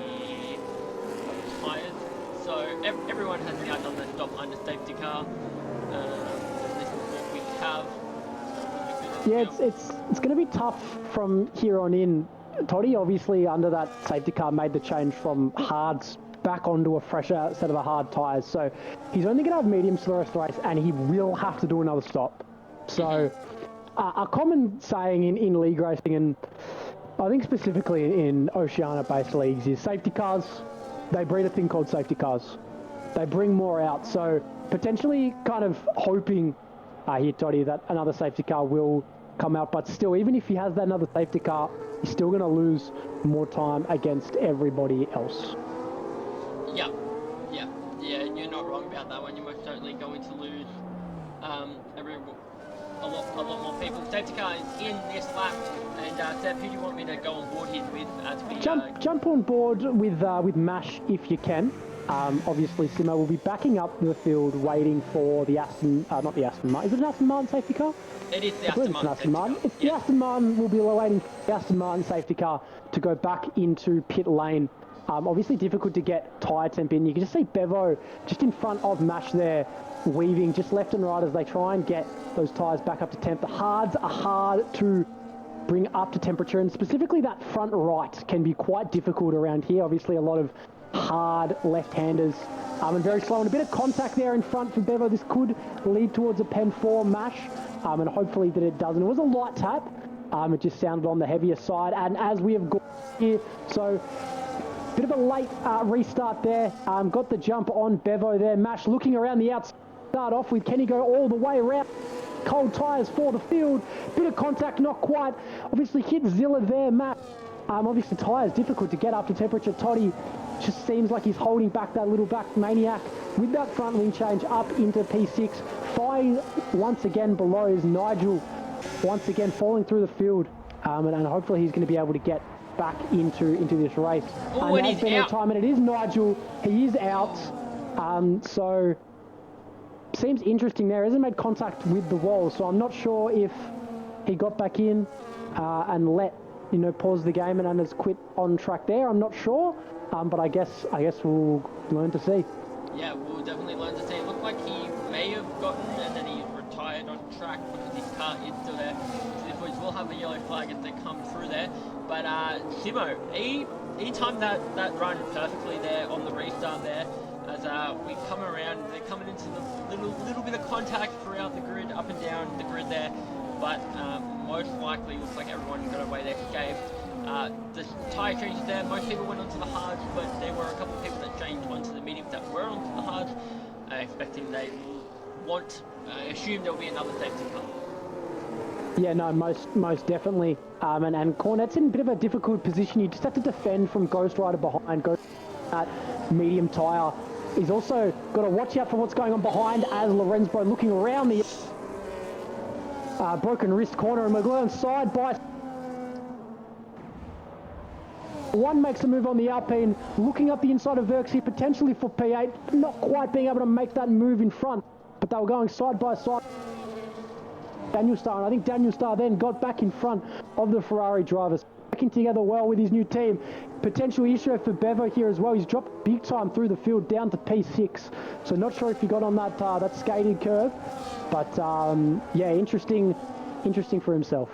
tyres. So everyone has now done the stop under safety car. This is what we have. Yeah, it's going to be tough from here on in. Toddy, obviously, under that safety car, made the change from hards back onto a fresher set of the hard tyres. So he's only going to have mediums for the rest of the race, and he will have to do another stop. So a common saying in league racing, and I think specifically in Oceania-based leagues, is safety cars, they breed a thing called safety cars. They bring more out. So potentially kind of hoping here, Toddy, that another safety car will come out, but still, even if he has that another safety car, he's still going to lose more time against everybody else. Yeah, yeah, yeah. You're not wrong about that one. You're most certainly going to lose a lot more people. Safety car is in this lap, and Seb, who do you want me to go on board here with as we Jump on board with Mash if you can. Obviously, Simo will be backing up the field, waiting for the not the Aston Martin. Is it an Aston Martin safety car? It is the Aston Martin safety car. It's the Aston Martin. We'll be waiting for the Aston Martin safety car to go back into pit lane. Obviously difficult to get tyre temp in. You can just see Bevo just in front of Mash there, weaving just left and right as they try and get those tyres back up to temp. The hards are hard to bring up to temperature, and specifically that front right can be quite difficult around here. Obviously a lot of hard left-handers, and very slow, and a bit of contact there in front for Bevo. This could lead towards a Pen 4 Mash, and hopefully that it doesn't. It was a light tap, it just sounded on the heavier side, and as we have gone here, so bit of a late restart there. Got the jump on Bevo there. Mash looking around the outside. Start off with, can he go all the way around? Cold tyres for the field. Bit of contact, not quite. Obviously hit Zilla there, Mash. Obviously tyres difficult to get up to temperature. Toddy just seems like he's holding back that little back maniac with that front wing change up into P6. Five once again below is Nigel, once again falling through the field, and hopefully he's going to be able to get back into this race. Oh, and he's out. Time, and it is Nigel. He is out. So seems interesting there. Hasn't made contact with the wall, so I'm not sure if he got back in and let pause the game and has quit on track there. I'm not sure, but I guess we'll learn to see. Yeah, we'll definitely learn to see. It looked like he may have gotten and then he retired on track because his car is still there. So the boys will have a yellow flag if they come through there. But Simo, he timed that run perfectly there on the restart there. As we come around, they're coming into the little bit of contact throughout the grid, up and down the grid there. But most likely, looks like everyone got away there scathed. The tyre changes there. Most people went onto the hards, but there were a couple of people that changed onto the mediums that were onto the hards, expecting they will assume there will be another safety car. Yeah, no, most definitely. And Cornet's in a bit of a difficult position. You just have to defend from Ghost Rider behind. Ghost at medium tyre. He's also got to watch out for what's going on behind as Lorenzbo looking around the broken wrist corner, and we're going side by. One makes a move on the Alpine, looking up the inside of Verks here, potentially for P8, not quite being able to make that move in front, but they were going side by side. Daniel Starr, and I think Daniel Starr then got back in front of the Ferrari drivers, working together well with his new team. Potential issue for Bevo here as well. He's dropped big time through the field down to P6, so not sure if he got on that skated curve, but yeah, interesting for himself.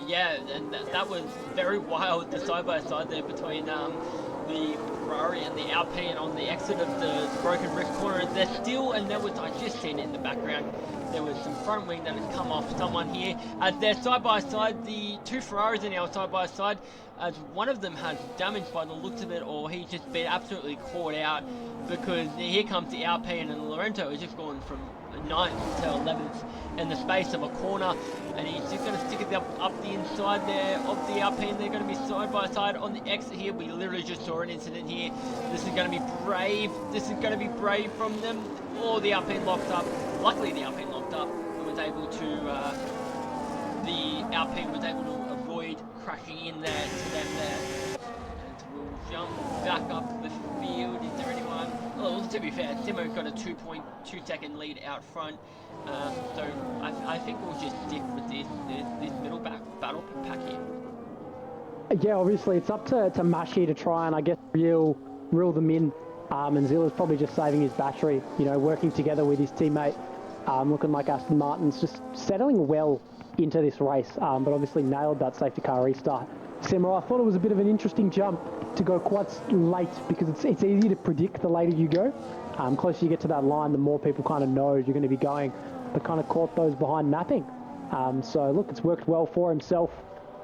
Yeah, and that was very wild, the side-by-side there between the Ferrari and the Alpine on the exit of the broken wrist corner. There's still, and there was, I just seen it in the background, there was some front wing that has come off someone here. They're side-by-side, the two Ferraris are now side-by-side, as one of them has damage by the looks of it, or he's just been absolutely caught out, because here comes the Alpine, and Lorenzo has just gone from 9th to 11th in the space of a corner, and he's just going to stick it up the inside there of the Alpine. They're going to be side by side on the exit here. We literally just saw an incident here. This is going to be brave. This is going to be brave from them. Oh, the Alpine locked up. Luckily, the Alpine locked up and was able to. The Alpine was able to avoid crashing in there to them there. And we'll jump back up the field. Is there anyone? Well, to be fair, Simo's got a 2.2 second lead out front, so I think we'll just stick with this middle battle pack here. Yeah, obviously it's up to Mash here to try and I guess reel them in, and Zilla's probably just saving his battery, working together with his teammate, looking like Aston Martin's just settling well into this race, but obviously nailed that safety car restart. Simo, I thought it was a bit of an interesting jump to go quite late, because it's easy to predict the later you go. Closer you get to that line, the more people kind of know you're going to be going, but kind of caught those behind napping. So look, it's worked well for himself.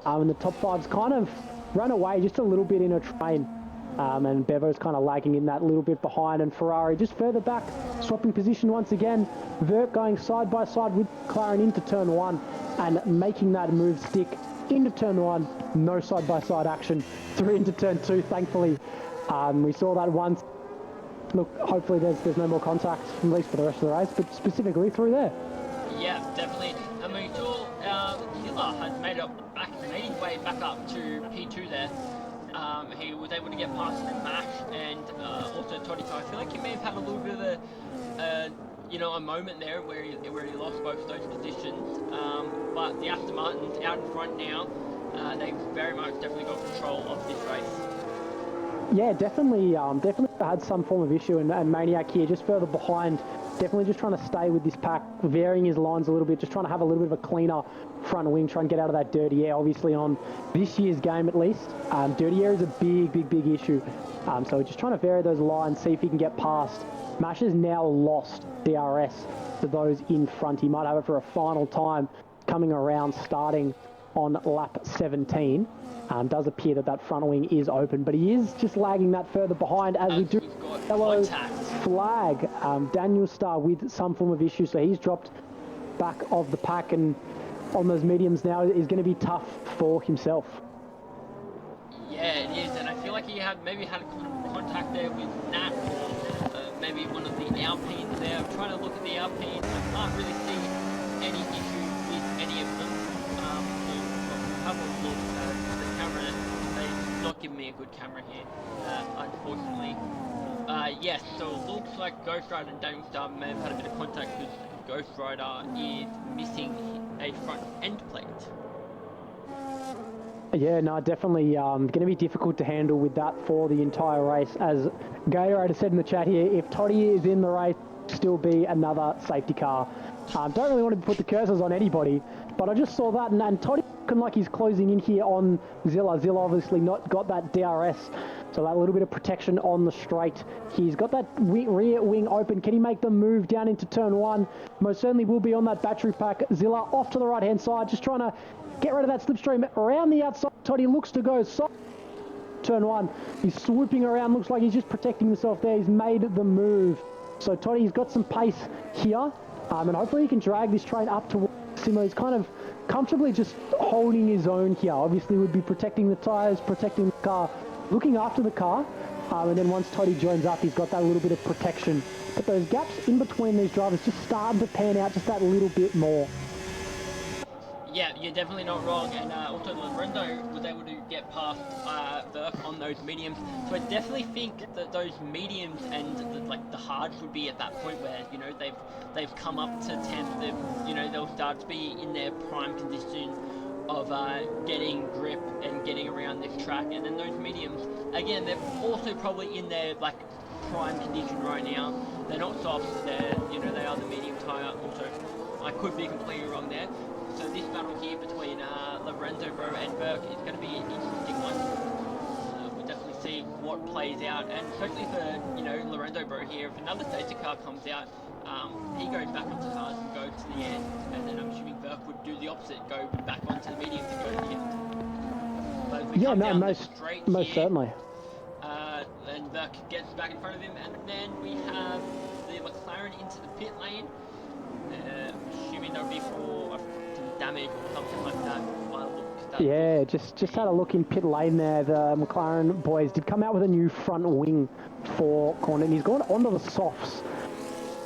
And the top five's kind of run away just a little bit in a train. And Bevo's kind of lagging in that little bit behind, and Ferrari just further back, swapping position once again. Vert going side by side with McLaren into turn one and making that move stick into turn one. No side by side action through into turn two, thankfully. We saw that once. look, hopefully there's no more contact, at least for the rest of the race, but specifically through there. Yeah, definitely. I mean, we saw Hiller has made his way back up to P2 there. He was able to get past Mash and also Toddy. So I feel like he may have had a little bit of a moment there where he lost both of those positions. But the Aston Martin's out in front now. They've very much definitely got control of this race. Yeah, definitely had some form of issue, and Maniac here just further behind, definitely just trying to stay with this pack, varying his lines a little bit, just trying to have a little bit of a cleaner front wing, try and get out of that dirty air. Obviously on this year's game at least, dirty air is a big issue. So just trying to vary those lines, see if he can get past. Mash has now lost DRS to those in front. He might have it for a final time coming around, starting on lap 17. Does appear that front wing is open, but he is just lagging that further behind as we do yellow flag. Daniel Starr with some form of issue, so he's dropped back of the pack, and on those mediums now is going to be tough for himself. Yeah, it is, and I feel like he maybe had a contact there with Nat, or maybe one of the Alpines there. I'm trying to look at the Alpines. I can't really see any issue with any of them. So have a look. The camera, they're not giving me a good camera here, unfortunately. Yes, so it looks like Ghost Rider and Daniel Star may have had a bit of contact because Ghost Rider is missing a front end plate. Yeah, no, definitely going to be difficult to handle with that for the entire race. As Gatorade has said in the chat here, if Toddy is in the race, still be another safety car. Don't really want to put the cursors on anybody, but I just saw that, and Toddy looking like he's closing in here on Zilla. Zilla obviously not got that DRS, so that little bit of protection on the straight. He's got that rear wing open. Can he make the move down into turn one? Most certainly will be on that battery pack. Zilla off to the right-hand side, just trying to get rid of that slipstream around the outside. Toddy looks to go turn one. He's swooping around, looks like he's just protecting himself there. He's made the move. So Toddy's got some pace here, and hopefully he can drag this train up to Simo. He's kind of comfortably just holding his own here. Obviously would be protecting the tyres, protecting the car, looking after the car, and then once Toddy joins up, he's got that little bit of protection. But those gaps in between these drivers just starting to pan out just that little bit more. Yeah, you're definitely not wrong, and also Lorenzo was able to get past Verk on those mediums, so I definitely think that those mediums and the hards would be at that point where they've come up to 10th. They'll start to be in their prime condition of getting grip and getting around this track, and then those mediums again, they're also probably in their prime condition right now. They're not softs, they are the medium tire. Also, I could be completely wrong there. So this battle here between Lorenzo Bro and Burke is going to be an interesting one. We'll definitely see what plays out, and especially for Lorenzo Bro here, if another safety car comes out, he goes back onto cars and go to the end, and then I'm assuming Burke would do the opposite, go back onto the medium to go to the end. But if we come down the straight most here, certainly. And Burke gets back in front of him, and then we have the McLaren into the pit lane. Assuming that would be for damage or something like that. Yeah, just had a look in pit lane there. The McLaren boys did come out with a new front wing for corner, and he's gone onto the softs.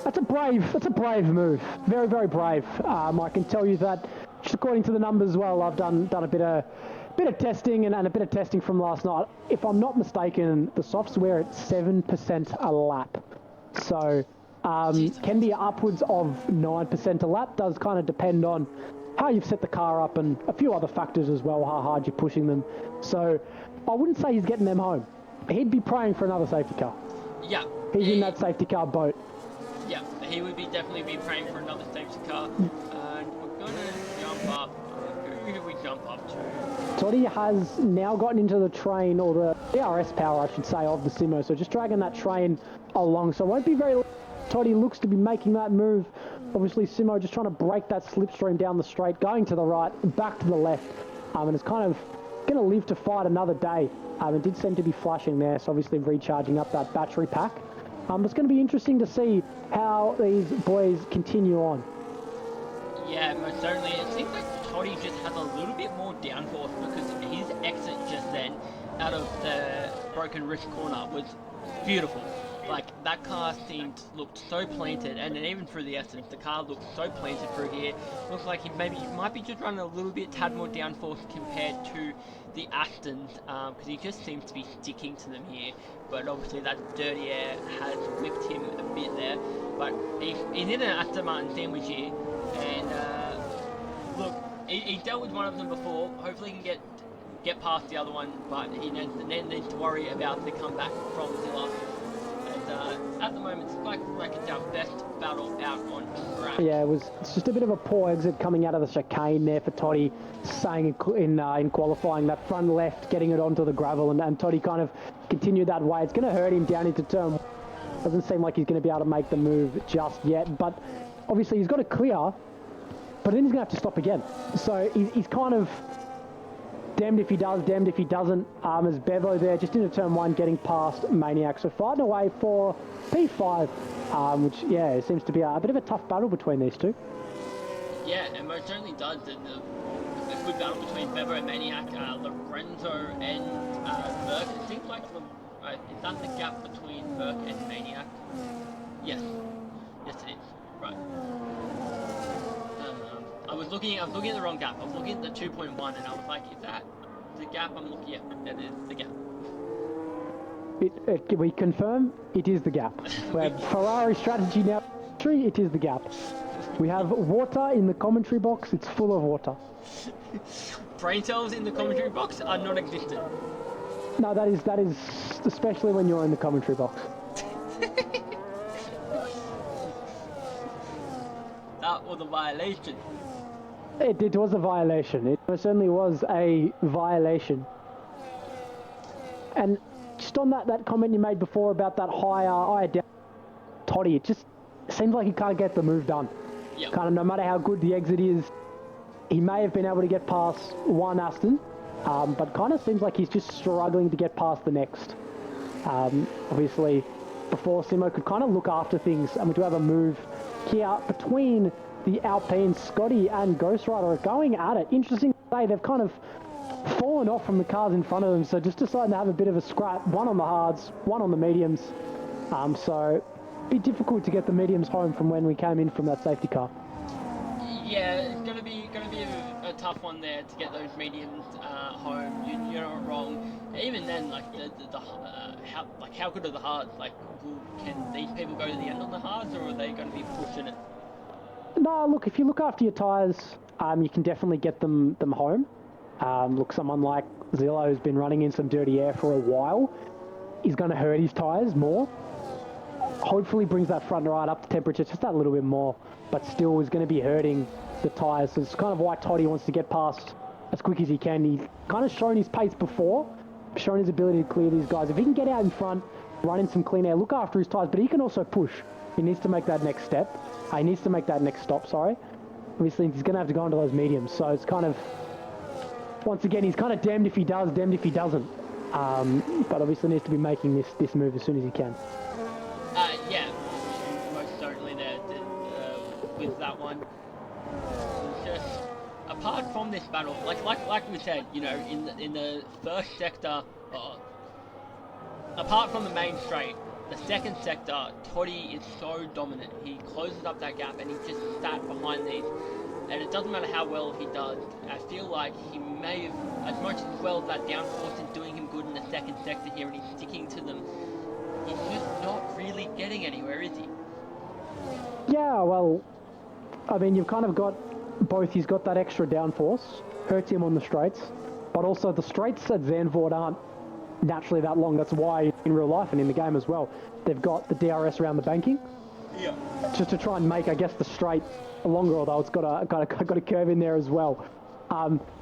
That's a brave move. Very, very brave. I can tell you that, just according to the numbers, well, I've done a bit of testing and a bit of testing from last night. If I'm not mistaken, the softs were at 7% a lap. So can be upwards of 9% a lap. Does kind of depend on how you've set the car up and a few other factors as well, how hard you're pushing them. So I wouldn't say he's getting them home. He'd be praying for another safety car. Yeah. He's in that safety car boat. Yeah, he would definitely be praying for another safety car. And we're going to jump up. Who do we jump up to? Toddy has now gotten into the train, or the DRS power, I should say, of the Simo. So just dragging that train along. So it won't be very... Toddy looks to be making that move. Obviously, Simo just trying to break that slipstream down the straight, going to the right, back to the left, and it's kind of going to live to fight another day. It did seem to be flashing there, so obviously recharging up that battery pack. It's going to be interesting to see how these boys continue on. Yeah, most certainly. It seems like Toddy just has a little bit more downforce because his exit just then out of the broken wrist corner was beautiful. that car looked so planted, and then even through the essence, the car looked so planted through here. Looks like he might be just running a little bit tad more downforce compared to the Astons, because he just seems to be sticking to them here. But obviously that dirty air has whipped him a bit there. But he's in an Aston Martin sandwich here, and look, he dealt with one of them before. Hopefully he can get past the other one, but he then needs to worry about the comeback from Zilla. And at the moment, it's like it's our best battle out on track. Yeah, it's just a bit of a poor exit coming out of the chicane there for Toddy, saying in qualifying that front left, getting it onto the gravel, and Toddy kind of continued that way. It's going to hurt him down into turn. Doesn't seem like he's going to be able to make the move just yet, but obviously he's got to clear, but then he's going to have to stop again. So he's kind of damned if he does, damned if he doesn't, as Bevo there, just into turn 1, getting past Maniac. So fighting away for P5, which, yeah, seems to be a bit of a tough battle between these two. Yeah, it most certainly does. A good battle between Bevo and Maniac, Lorenzo and Burke. It seems like, is that the gap between Burke and Maniac? Yes. Yes, it is. Right. I was looking at the wrong gap. I was looking at the 2.1 and I was like, is that the gap I'm looking at? That is the gap. We confirm it is the gap. Where Ferrari strategy now, it is the gap. We have water in the commentary box. It's full of water. Brain cells in the commentary box are non-existent. No, that is especially when you're in the commentary box. That was a violation. It was a violation. It certainly was a violation. And just on that comment you made before about that higher down Toddy, it just seems like he can't get the move done. Yep. Kind of no matter how good the exit is, he may have been able to get past one Aston, but kind of seems like he's just struggling to get past the next. Obviously, before Simo could kind of look after things, and we do have a move here between the Alpine, Scotty and Ghost Rider are going at it. Interesting to say, they've kind of fallen off from the cars in front of them, so just deciding to have a bit of a scrap, one on the hards, one on the mediums. So a bit difficult to get the mediums home from when we came in from that safety car. Yeah, it's gonna be a tough one there to get those mediums home. You're not wrong. Even then, like how good are the hards? Like, can these people go to the end on the hards, or are they going to be pushing it? No, look, if you look after your tyres, you can definitely get them home. Look, someone like Zillow, who's been running in some dirty air for a while, is going to hurt his tyres more. Hopefully brings that front right up to temperature just that little bit more, but still is going to be hurting the tyres. So it's kind of why Toddy wants to get past as quick as he can. He's kind of shown his pace before, shown his ability to clear these guys. If he can get out in front, run in some clean air, look after his tyres, but he can also push. He needs to make that next step. He needs to make that next stop, sorry. Obviously, he's going to have to go into those mediums. So it's kind of, once again, he's kind of damned if he does, damned if he doesn't. But obviously needs to be making this move as soon as he can. Yeah, most certainly there with that one. It's just, apart from this battle, like we said, you know, in the first sector, apart from the main straight, the second sector, Toddy is so dominant. He closes up that gap and he just sat behind these. And it doesn't matter how well he does. I feel like he may have, as much as well, that downforce is doing him good in the second sector here, and he's sticking to them. He's just not really getting anywhere, is he? Yeah, well, I mean, you've kind of got both. He's got that extra downforce, hurts him on the straights, but also the straights at Zandvoort aren't naturally that long. That's why in real life and in the game as well, they've got the DRS around the banking. Yeah. Just to try and make, I guess, the straight longer, although it's got a curve in there as well.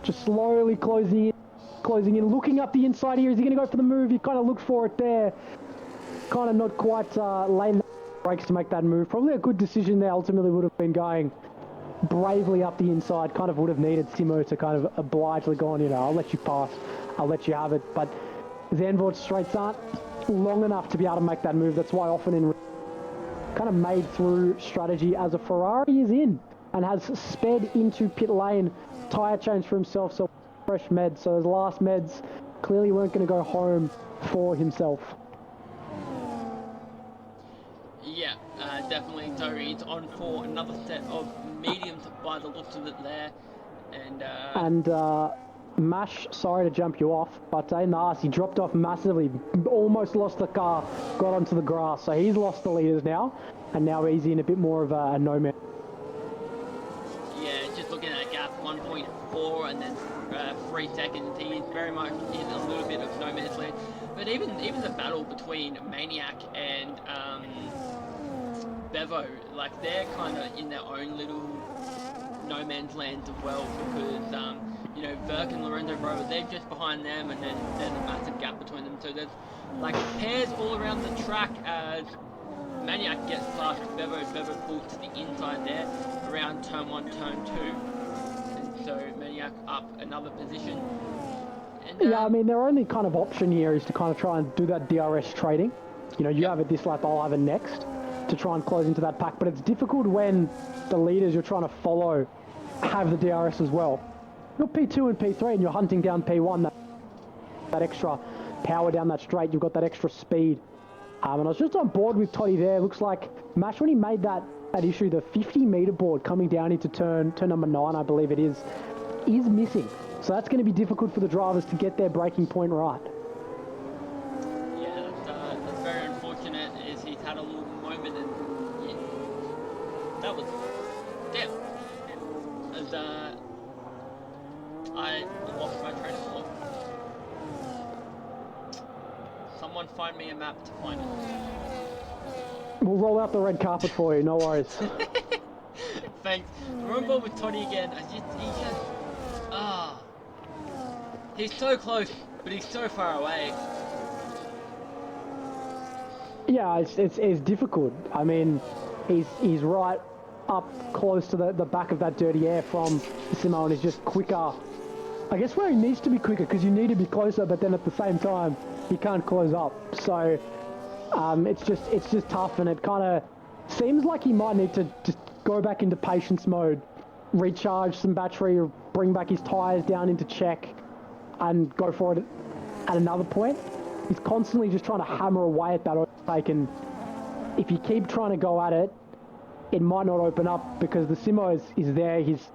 Just slowly closing in, looking up the inside here. Is he going to go for the move? You kind of look for it there. Kind of not quite laying the brakes to make that move. Probably a good decision there. Ultimately would have been going bravely up the inside. Kind of would have needed Simo to kind of obligely go on, you know, I'll let you pass. I'll let you have it. But Zandvoort straights aren't long enough to be able to make that move. That's why often in kind of made through strategy as a Ferrari is in and has sped into pit lane, tyre change for himself, so fresh meds. So his last meds clearly weren't going to go home for himself. Yeah, definitely. So he's on for another set of mediums by the looks of it there. And Mash, sorry to jump you off, but in the arse, he dropped off massively, almost lost the car, got onto the grass. So he's lost the leaders now, and now he's in a bit more of a no man. Yeah, just looking at a gap, 1.4 and then 3 seconds. He's very much in a little bit of no man's land. But even the battle between Maniac and Bevo, like they're kind of in their own little no man's land as well, because you know, Burke and Lorenzo Bro, they're just behind them, and then there's a massive gap between them. So there's like pairs all around the track as Maniac gets past Bevo. Bevo pulls to the inside there around turn 1, turn 2, and so Maniac up another position. And, yeah, I mean, their only kind of option here is to kind of try and do that DRS trading. You know, you have it this lap, I'll have it next, to try and close into that pack. But it's difficult when the leaders you're trying to follow have the DRS as well. You're P2 and P3 and you're hunting down P1, that extra power down that straight, you've got that extra speed. And I was just on board with Toddy there. Looks like Mash, when he made that issue, the 50-meter board coming down into turn number 9, I believe it is missing. So that's going to be difficult for the drivers to get their braking point right. Yeah, that's very unfortunate, as he's had a little moment, and yeah, that was damn. As I lost my train of thought. Someone find me a map to find it. We'll roll out the red carpet for you, no worries. Thanks. We're on board with Toddy again. He's so close, but he's so far away. Yeah, it's difficult. I mean, he's right up close to the back of that dirty air from Simo, and is just quicker. I guess where he needs to be quicker, because you need to be closer, but then at the same time, he can't close up. So it's just tough, and it kind of seems like he might need to just go back into patience mode, recharge some battery, or bring back his tyres down into check, and go for it at another point. He's constantly just trying to hammer away at that overtake, and if you keep trying to go at it, it might not open up, because the Simo is there, he's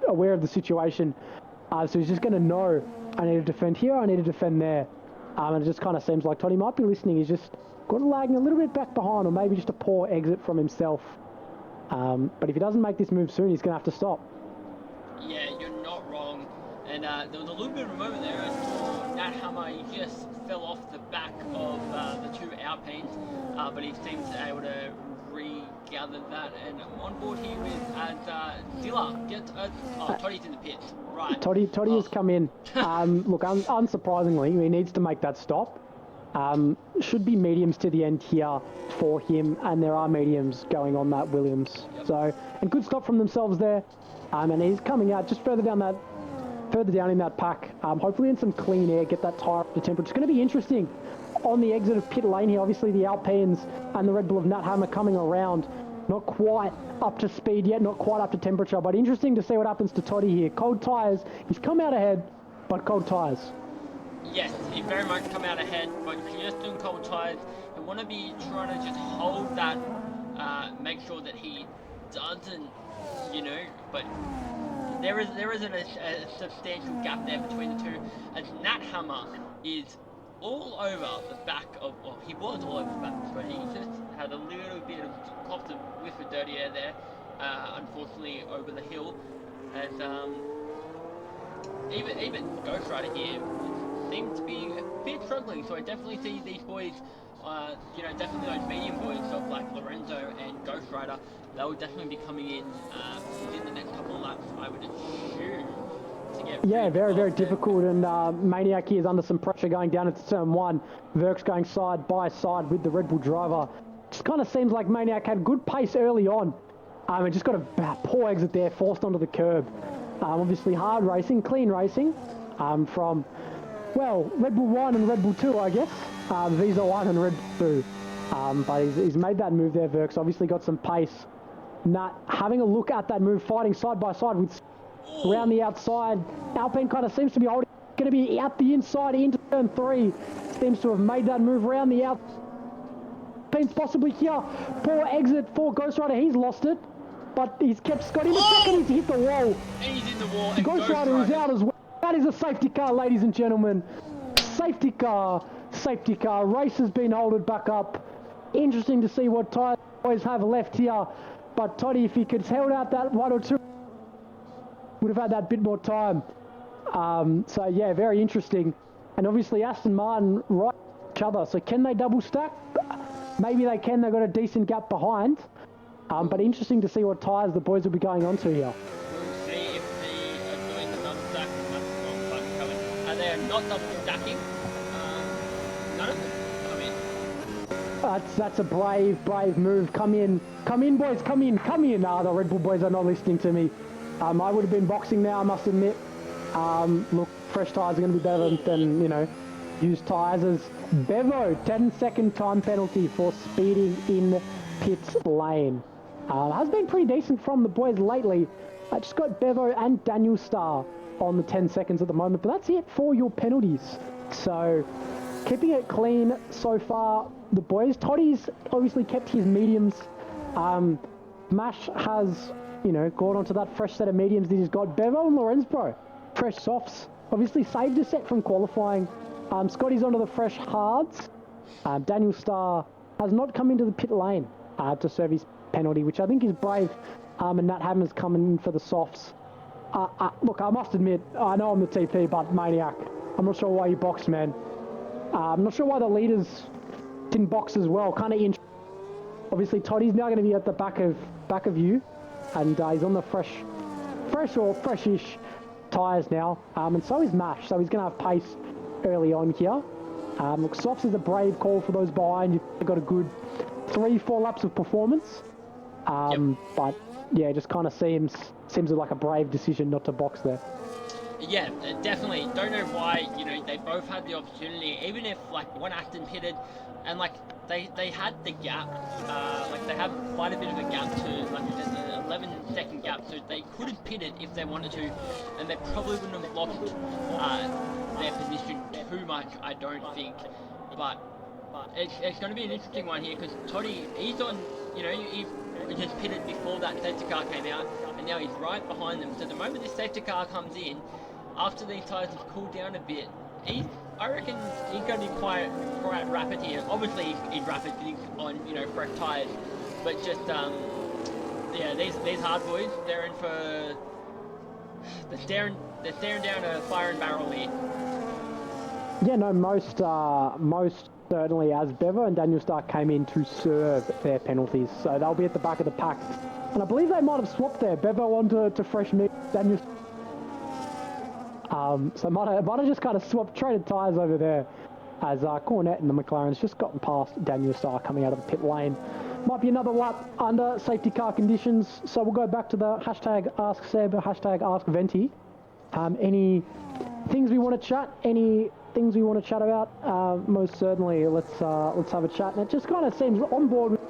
aware of the situation, so he's just going to know, I need to defend here, I need to defend there, and it just kind of seems like Toddy might be listening. He's just got lagging a little bit back behind, or maybe just a poor exit from himself, but if he doesn't make this move soon, he's going to have to stop. Yeah, you're not wrong. And there was a little bit of a moment there. I saw Nat Hammer, he just fell off the back of the two Alpines, but he seems able to regather that. And I'm on board here with Dilla gets Toddy's in the pits. Right. Toddy has come in. Look, unsurprisingly, he needs to make that stop. Should be mediums to the end here for him, and there are mediums going on that Williams. Yep. So, and good stop from themselves there. And he's coming out just further down in that pack, hopefully in some clean air, get that tyre up to temperature. It's going to be interesting on the exit of pit lane here. Obviously the Alpines and the Red Bull of Nat Hammer coming around, not quite up to speed yet, not quite up to temperature, but interesting to see what happens to Toddy here. Cold tyres, he's come out ahead, but cold tyres. Yes, he very much come out ahead, but just doing cold tyres. You want to be trying to just hold that, make sure that he doesn't, you know, but there isn't a substantial gap there between the two, as Nat Hammer is all over the back of, well, he was all over the back, but he just had a little bit of coughed a whiff of dirty air there, unfortunately over the hill, as even Ghost Rider here seems to be a bit struggling, so I definitely see these boys, you know, definitely those medium boys of like Lorenzo and Ghost Rider, they will definitely be coming in within the next couple of laps, I would assume. Yeah, very difficult, and Maniac here is under some pressure going down into turn 1. Verk's going side by side with the Red Bull driver. Just kind of seems like Maniac had good pace early on, and just got a poor exit there, forced onto the curb. Obviously hard racing, clean racing, from, well, Red Bull 1 and Red Bull 2, I guess. Visa 1 and Red Bull 2. But he's made that move there, Verk's obviously got some pace. Nat having a look at that move, fighting side by side with around the outside. Alpine kind of seems to be holding, going to be out the inside into turn 3. Seems to have made that move around the out. Alpines possibly here. Poor exit for Ghost Rider. He's lost it, but he's kept Scotty. The second he's hit the wall. And he's in the wall. And Ghost Rider is out as well. That is a safety car, ladies and gentlemen. Safety car. Safety car. Race has been holded back up. Interesting to see what tyres boys have left here. But Toddy, if he could held out that 1 or 2, would have had that bit more time. So yeah, very interesting. And obviously Aston Martin right each other. So can they double stack? Maybe they can. They've got a decent gap behind. But interesting to see what tyres the boys will be going on to here. We'll see if they are doing the double stack. That's one coming. They are not double stacking. None of them come in. That's a brave move. Come in, boys, come in. The Red Bull boys are not listening to me. I would have been boxing now, I must admit. Look, fresh tyres are going to be better than, you know, used tyres. As Bevo, 10-second time penalty for speeding in pit lane. Has been pretty decent from the boys lately. I just got Bevo and Daniel Starr on the 10 seconds at the moment, but that's it for your penalties. So, keeping it clean so far, the boys. Toddy's obviously kept his mediums. Mash has, you know, gone onto that fresh set of mediums that he's got. Bevo and Lorenzbro, fresh softs. Obviously saved a set from qualifying. Scotty's onto the fresh hards. Daniel Starr has not come into the pit lane to serve his penalty, which I think is brave. And Nat Hammer's coming in for the softs. Look, I must admit, I know I'm the TP, but Maniac, I'm not sure why you boxed, man. I'm not sure why the leaders didn't box as well. Kind of interesting. Obviously, Toddy's now going to be at the back of you, and he's on the freshish tyres now. And so is Mash, so he's going to have pace early on here. Look, softs is a brave call for those behind. You've got a good 3-4 laps of performance. But yeah, just kind of seems like a brave decision not to box there. Yeah, definitely. Don't know why, you know, they both had the opportunity, even if, like, one Acton pitted, and, like, they had the gap, like, they have quite a bit of a gap to, like, an 11-second gap, so they could have pitted if they wanted to, and they probably wouldn't have locked their position too much, I don't think. But it's going to be an interesting one here, because Toddy, he's on, you know, he just pitted before that safety car came out, and now he's right behind them. So the moment this safety car comes in, after these tyres have cooled down a bit, I reckon he's going to be quite rapid here. Obviously he's rapid on, you know, fresh tyres, but just yeah, these hard boys, they're in for they're staring down a fire and barrel here. Yeah, no, most certainly, as Bevo and Daniel Stark came in to serve their penalties, so they'll be at the back of the pack. And I believe they might have swapped there. Bevo onto fresh meat, Daniel. So might have just kind of traded tyres over there, as Cornette and the McLaren's just gotten past Daniel Starr coming out of the pit lane. Might be another lap under safety car conditions. So we'll go back to the hashtag Ask Seb, hashtag Ask Venti. Any things we want to chat? Any things we want to chat about? Most certainly, let's have a chat. And it just kind of seems on board with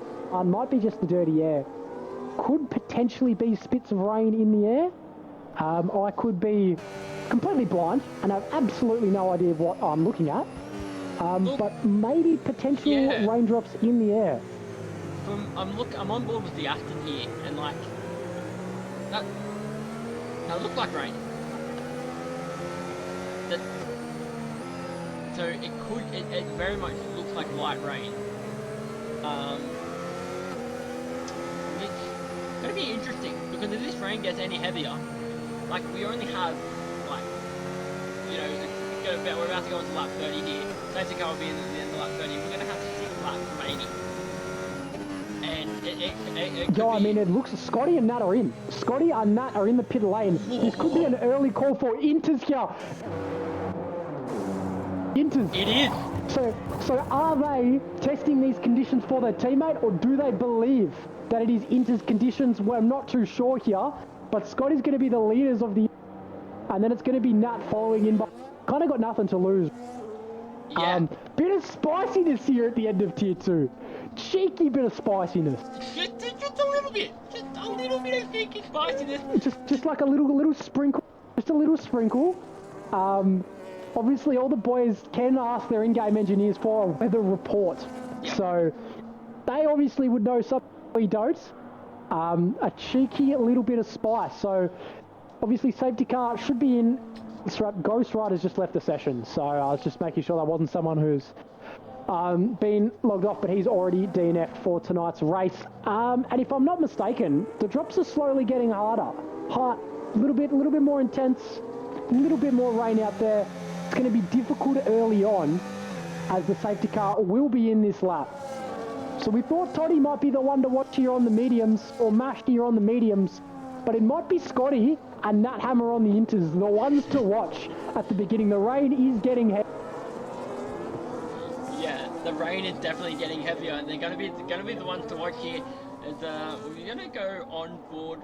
might be just the dirty air. Could potentially be spits of rain in the air. I could be completely blind and have absolutely no idea what I'm looking at. But maybe potential raindrops in the air. I'm on board with the Aston here, and like that look like rain. So it very much looks like light rain. It's going to be interesting, because if this rain gets any heavier, like, we only have, like, you know, we're about to go into lap 30 here. Safety car will be in the end of lap 30. We're going to have 6 laps remaining. And it could I mean, it looks Scotty and Nat are in. Scotty and Nat are in the pit lane. This could be an early call for Inters here. Inters. It is. So are they testing these conditions for their teammate, or do they believe that it is Inter's conditions? Well, I'm not too sure here, but Scotty's going to be the leaders of the, and then it's going to be Nat following in, but kind of got nothing to lose. Yeah. Bit of spiciness here at the end of tier 2. Cheeky bit of spiciness. Just a little bit. Just a little bit of cheeky spiciness. Just like a little sprinkle. Just a little sprinkle. Obviously, all the boys can ask their in-game engineers for a weather report. Yep. So, they obviously would know something we don't. A cheeky little bit of spice. So obviously safety car should be in. Ghost Rider's just left the session, so I was just making sure that wasn't someone who's been logged off, but he's already DNF'd for tonight's race. And if I'm not mistaken, the drops are slowly getting harder. A little bit more intense, a little bit more rain out there. It's going to be difficult early on, as the safety car will be in this lap. So we thought Toddy might be the one to watch here on the mediums, or Mash here on the mediums, but it might be Scotty and Nat Hammer on the inters, the ones to watch at the beginning. The rain is getting heavy. Yeah, the rain is definitely getting heavier, and they're going to be the ones to watch here. As we're going to go on board.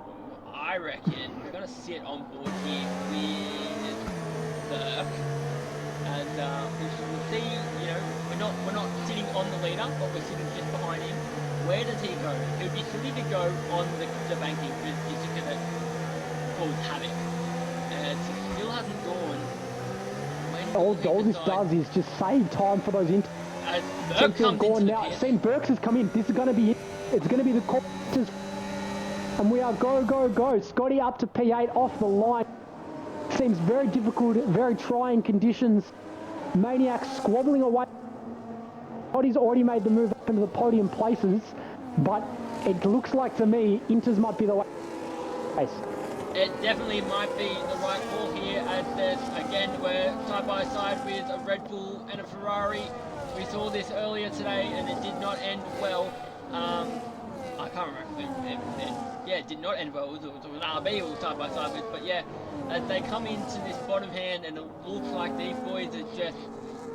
I reckon we're going to sit on board here with Burke, and we'll see. You know, we're not sitting on the leader, but we're sitting just behind him. Where does he go? He would be silly to go on the banking because he's just going to cause havoc. And he still hasn't gone. All this does is just save time for those inters. Burke comes into the pit. Seen Burks has come in. This is going to be it. It's going to be the corners. And we are go. Scotty up to P8 off the line. Seems very difficult, very trying conditions. Maniac squabbling away. Scotty's already made the move up into the podium places, but it looks like to me, Inters might be the way. It definitely might be the right call here, as there's, again, we're side by side with a Red Bull and a Ferrari. We saw this earlier today and it did not end well. I can't remember. It did not end well. It was an RB all side by side with, but yeah, as they come into this bottom hand and it looks like these boys are just,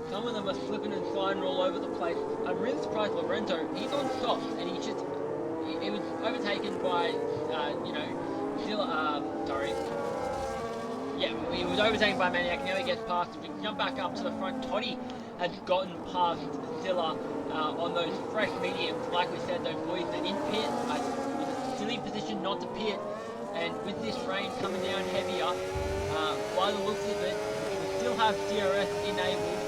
some of them are slipping and sliding all over the place. I'm really surprised Lorenzo, he's on soft and he was overtaken by, he was overtaken by Maniac. Now he gets past. If we can jump back up to the front, Toddy had gotten past Zilla on those fresh mediums. Like we said, those boys that didn't pit. It was a silly position not to pit. And with this rain coming down heavier, by the looks of it, we still have DRS enabled.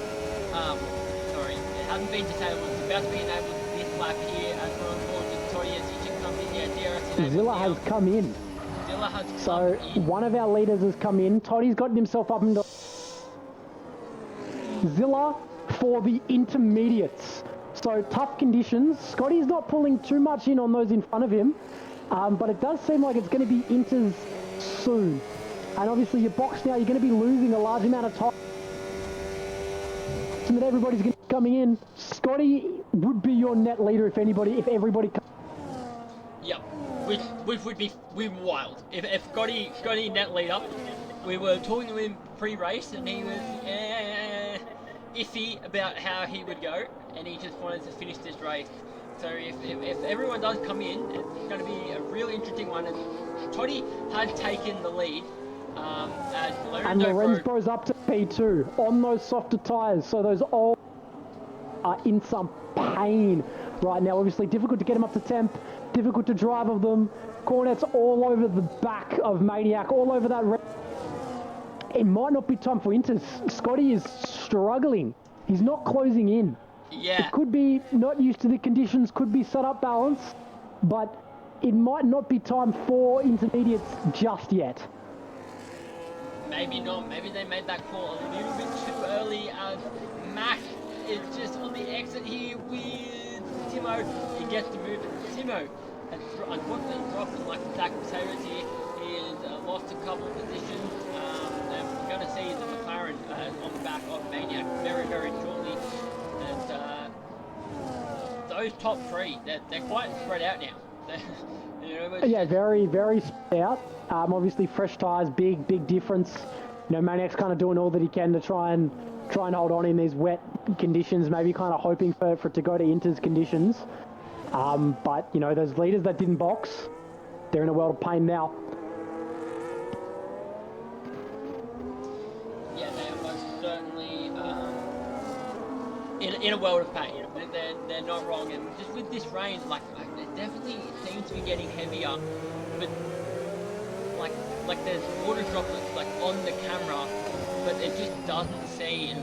It hasn't been disabled. It's about to be enabled this lap here as we're on board with Toddy as he just comes in. Yeah, DRS enabled. Zilla has come in. So one of our leaders has come in. Toddy's gotten himself up into Zilla for the intermediates. So tough conditions. Scotty's not pulling too much in on those in front of him, but it does seem like it's going to be inters soon. And obviously your box now, you're going to be losing a large amount of time. So that everybody's going to be coming in. Scotty would be your net leader if everybody comes. Yep. Which would be wild. If Scotty net leader, we were talking to him pre-race and he was iffy about how he would go, and he just wanted to finish this race. So if everyone does come in, it's going to be a real interesting one. And Toddy had taken the lead. And Lorenzo's up to P2 on those softer tyres, so those all are in some pain right now. Obviously difficult to get them up to temp, difficult to drive of them. Cornets all over the back of Maniac, all over that red. It might not be time for Inters. Scotty is struggling. He's not closing in. Yeah. It could be not used to the conditions, could be set up balance, but it might not be time for intermediates just yet. Maybe not. Maybe they made that call a little bit too early. Mac is just on the exit here with Timo. He gets to move. Timo has unfortunately dropped, and like Zach was saying here, he has lost a couple of positions. And we're going to see the McLaren on the back of Maniac very, very shortly. And those top three, they're quite spread out now. Yeah, very, very spread out. Obviously, fresh tyres, big difference. Maniac's kind of doing all that he can to try and hold on in these wet conditions. Maybe kind of hoping for it to go to Inter's conditions. But those leaders that didn't box, they're in a world of pain now. Yeah, they are most certainly in a world of pain. They're not wrong, and just with this rain, like it definitely seems to be getting heavier, but like there's water droplets like on the camera, but it just doesn't seem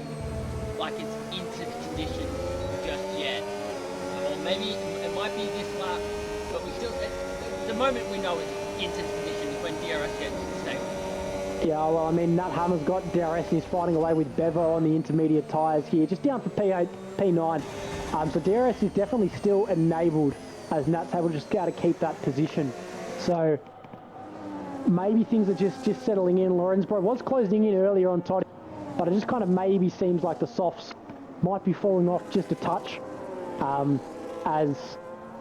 like it's into conditions just yet. Or maybe it might be this lap, but we still, at the moment we know it's intense conditions when DRS gets stable. Yeah, well, I mean, Nat Hammer's got DRS. He's fighting away with Bevo on the intermediate tyres here, just down for P8, P9. So DRS is definitely still enabled as Nat's able to just go to keep that position. So maybe things are just settling in. Lorenzbro was closing in earlier on Toddy, but it just kind of maybe seems like the softs might be falling off just a touch.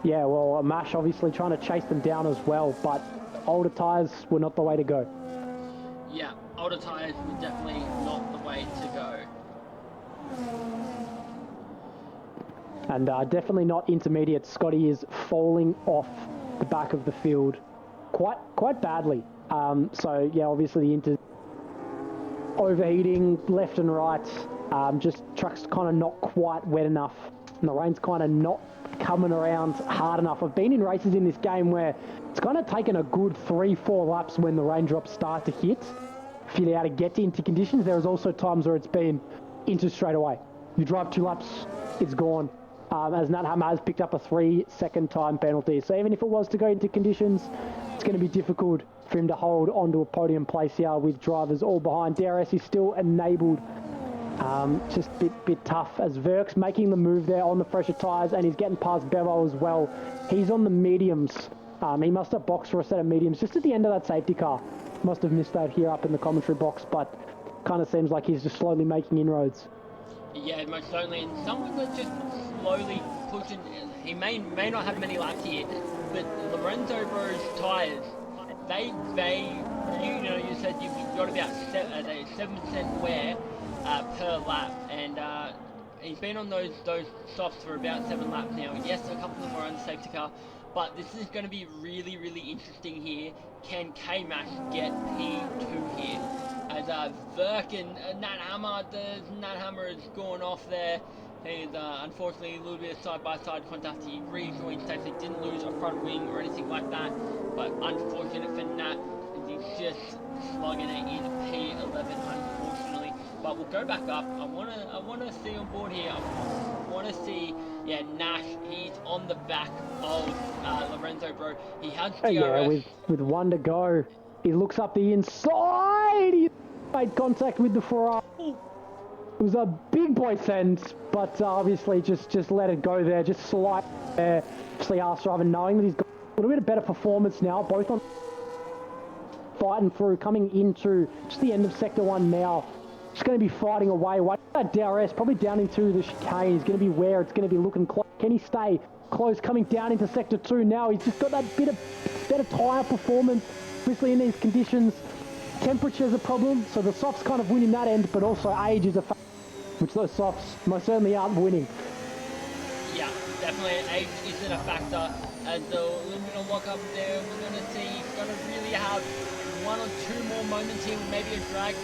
Yeah, well, Mash obviously trying to chase them down as well, but older tyres were not the way to go. Yeah, older tyres were definitely not the way to go. And definitely not intermediate. Scotty is falling off the back of the field quite badly. So yeah, obviously the overheating left and right. Just trucks kind of not quite wet enough, and the rain's kind of not coming around hard enough. I've been in races in this game where it's kind of taken a good 3-4 laps when the raindrops start to hit for you to be able to get into conditions. There's also times where it's been into straight away. You drive 2 laps, it's gone. As Nat Hammer has picked up a 3-second time penalty. So even if it was to go into conditions, it's going to be difficult for him to hold onto a podium place here with drivers all behind. DRS is still enabled. Just a bit tough as Verk's making the move there on the fresher tyres, and he's getting past Bevo as well. He's on the mediums. He must have boxed for a set of mediums just at the end of that safety car. Must have missed that here up in the commentary box, but kind of seems like he's just slowly making inroads. Yeah, most certainly, and someone that's just slowly pushing. He may not have many laps here, but Lorenzo Bro's tyres, you said you've got about 7% wear per lap, and he's been on those softs for about 7 laps now. Yes, a couple of them are on the safety car, but this is going to be really, really interesting here. Can K-Mash get P2 here? As Verk and Nat Hammer has gone off there. He's unfortunately a little bit of side-by-side contact. He rejoined safely, didn't lose a front wing or anything like that, but unfortunate for Nat, he's just slugging it in P11, unfortunately. But we'll go back up. I wanna see on board here. I wanna see, yeah, Nash. He's on the back of Lorenzo Bro. He has DRS. Yeah, with 1 to go, he looks up the inside. He made contact with the Ferrari. Ooh. It was a big boy send, but obviously just let it go there, just slide there. Obviously, Driver knowing that he's got a little bit of better performance now, both on fighting through, coming into just the end of Sector 1 now. Just going to be fighting away. That DRS, probably down into the chicane. He's going to be where it's going to be looking close. Can he stay close coming down into Sector 2 now? He's just got that bit of better tyre performance, obviously in these conditions. Temperature's a problem, so the softs kind of win in that end, but also age is a factor, which those softs most certainly aren't winning. Yeah, definitely age isn't a factor, and a little bit of lock up there. We're going to see he's going to really have 1 or 2 more moments here, maybe a drag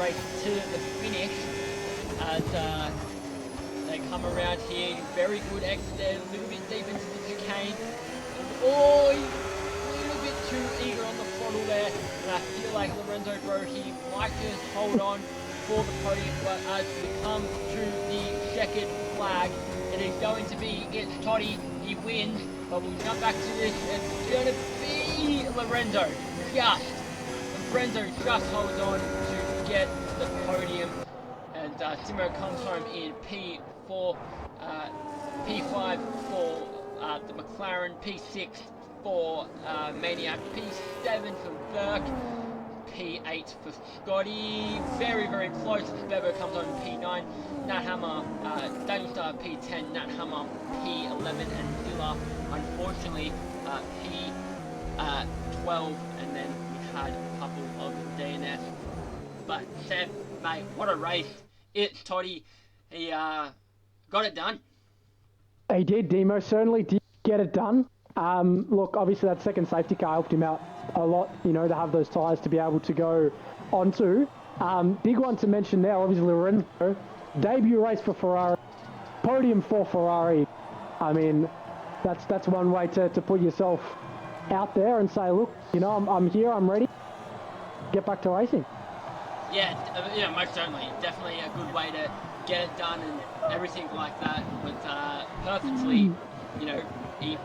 race to the finish as they come around here. Very good exit there, a little bit deep into the chicane. Oh, he's a little bit too eager on the throttle there, and I feel like Lorenzo Bro, he might just hold on for the podium, but as we come to the checkered flag, it is going to be, it's Toddy, he wins, but we'll jump back to this. It's going to be Lorenzo just holds on to get the podium, and Simo comes home in P4, P5 for the McLaren, P6 for Maniac, P7 for Burke, P8 for Scotty, very, very close as Bevo comes on P9, Nat Hammer, Daniel Star P10, Nat Hammer P11, and Zilla, unfortunately, P12, and then we had a couple of DNS. But Seb, mate, what a race. It's Toddy. He got it done. He did, Demo certainly did get it done. Look, obviously that second safety car helped him out a lot, to have those tyres to be able to go onto. Big one to mention there, obviously Lorenzo, debut race for Ferrari, podium for Ferrari. I mean, that's one way to put yourself out there and say, look, I'm here, I'm ready, get back to racing. Yeah, most certainly. Definitely a good way to get it done and everything like that. But purposely, you know, he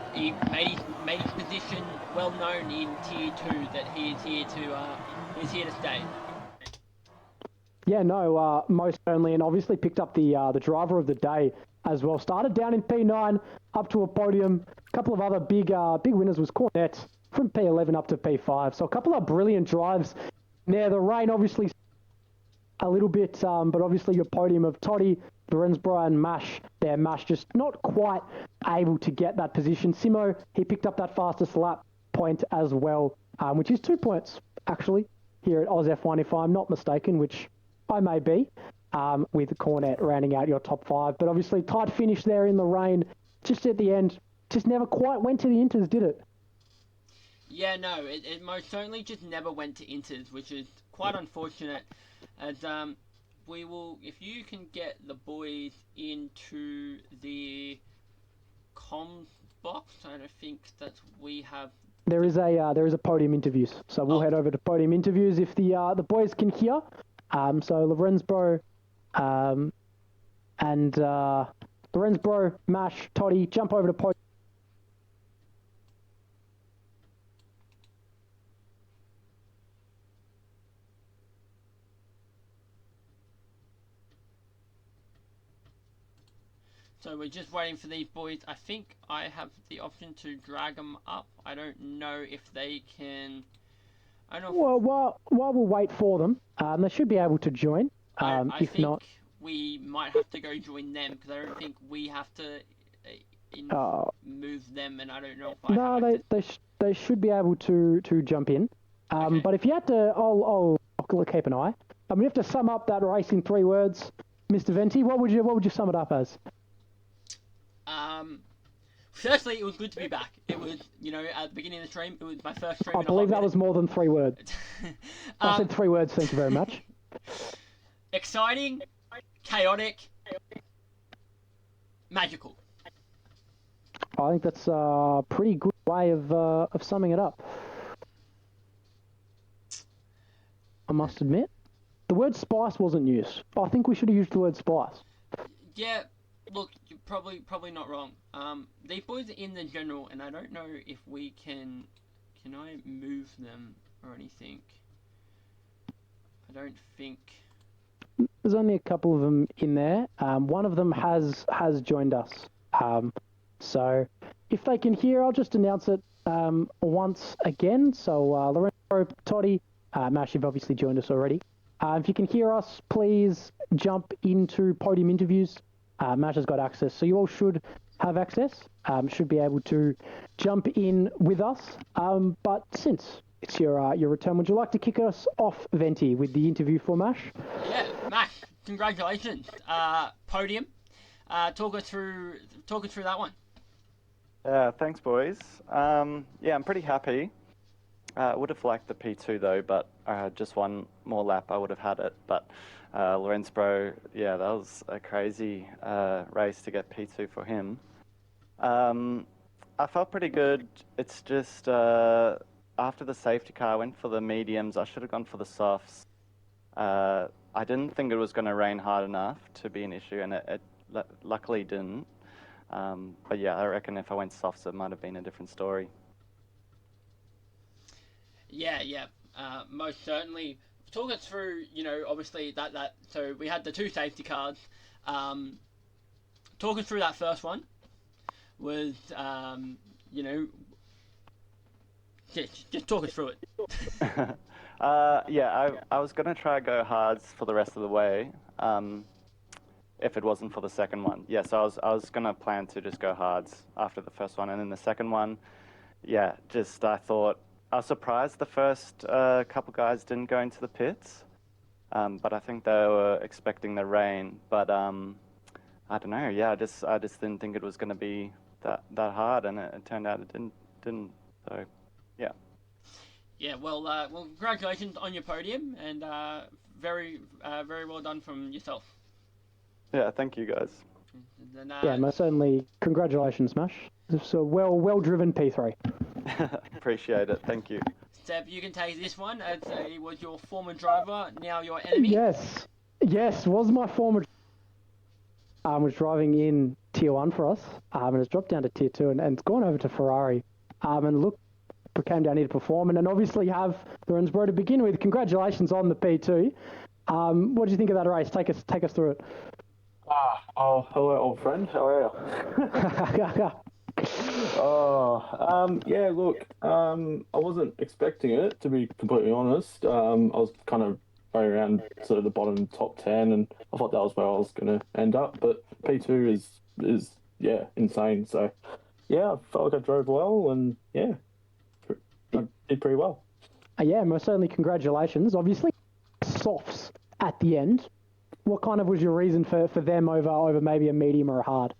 made his position well known in Tier 2 that he's here to stay. Yeah, no, most certainly, and obviously picked up the driver of the day as well. Started down in P9, up to a podium. A couple of other big winners was Cornet from P11 up to P5. So a couple of brilliant drives there. The rain obviously a little bit, but obviously your podium of Toddy, Lorenzbro and Mash there. Mash just not quite able to get that position. Simo, he picked up that fastest lap point as well, which is 2 points actually here at AUSF1 if I'm not mistaken, which I may be, with Cornet rounding out your top 5. But obviously tight finish there in the rain, just at the end, just never quite went to the inters, did it? Yeah, no, it most certainly just never went to inters, which is quite unfortunate. As we will, if you can get the boys into the comms box, I don't think that we have. There is a podium interviews, so we'll head over to podium interviews if the boys can hear. So Lorenzbro, and Lorenzbro, Mash, Toddy, jump over to podium. So we're just waiting for these boys. I think I have the option to drag them up. I don't know if they can. I don't know. Well, while we'll wait for them, they should be able to join. I If think not, we might have to go join them because I don't think we have to move them, and I don't know if I no, have they should be able to jump in. Okay. But if you had to, I'll keep an eye. You have to sum up that race in 3 words, Mr. Venti. What would you sum it up as? Firstly, it was good to be back. It was, at the beginning of the stream, it was my first stream. I believe that was more than 3 words. I said 3 words. Thank you very much. Exciting, chaotic, magical. I think that's a pretty good way of summing it up. I must admit, the word spice wasn't used. I think we should have used the word spice. Yeah, look, you're probably not wrong. These boys are in the general, and I don't know if we can. Can I move them or anything? I don't think. There's only a couple of them in there. One of them has joined us. So if they can hear, I'll just announce it once again. So Lorenzo, Toddy, Mash, you've obviously joined us already. If you can hear us, please jump into podium interviews. Mash has got access, so you all should have access. Should be able to jump in with us. But since it's your return, would you like to kick us off, Venti, with the interview for Mash? Yeah, Mash, congratulations. Podium. Talk us through that one. Thanks, boys. Yeah, I'm pretty happy. Would have liked the P2 though, but just one more lap I would have had it. But Lorenzbro, yeah, that was a crazy race to get P2 for him. I felt pretty good. It's just after the safety car, I went for the mediums. I should have gone for the softs. I didn't think it was going to rain hard enough to be an issue, and it luckily didn't. But yeah, I reckon if I went softs, it might have been a different story. Yeah, most certainly. Talk us through, obviously that. So we had the 2 safety cars. Talk us through that first one. Was just talk us through it. Yeah, I was gonna try go hards for the rest of the way. If it wasn't for the second one, yeah. So I was gonna plan to just go hards after the first one, and then the second one, yeah. Just I was surprised the first couple guys didn't go into the pits, but I think they were expecting the rain. But I don't know. Yeah, I just didn't think it was gonna be that hard, and it turned out it didn't. So yeah. Yeah. Well, congratulations on your podium, and very well done from yourself. Yeah, thank you guys. And, yeah, most certainly. Congratulations, Mash. It's a well driven P3. Appreciate it. Thank you. Seb, you can take this one as he was your former driver, now your enemy. Yes, was my former. was driving in Tier 1 for us, and it's dropped down to Tier 2, and it's gone over to Ferrari. And look, came down here to perform, and then obviously you have the Rendsboro to begin with. Congratulations on the P2. What do you think of that race? Take us through it. Hello, old friend. How are you? Yeah, look, I wasn't expecting it, to be completely honest. I was kind of right around sort of the bottom top 10, and I thought that was where I was going to end up. But P2 is insane. So, yeah, I felt like I drove well, and yeah, I did pretty well. Yeah, most certainly congratulations. Obviously, softs at the end. What kind of was your reason for them over maybe a medium or a hard?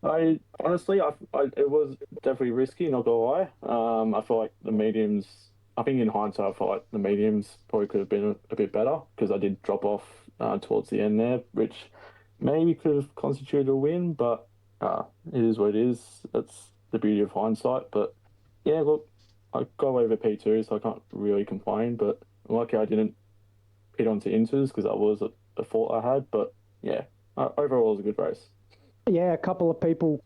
I honestly, it was definitely risky, not gonna lie. I feel like the mediums. I think in hindsight, I feel like the mediums probably could have been a bit better because I did drop off towards the end there, which maybe could have constituted a win. But it is what it is. That's the beauty of hindsight. But yeah, look, I got away with P2, so I can't really complain. But I'm lucky I didn't hit onto inters because that was a fault I had. But yeah, overall, it was a good race. Yeah, a couple of people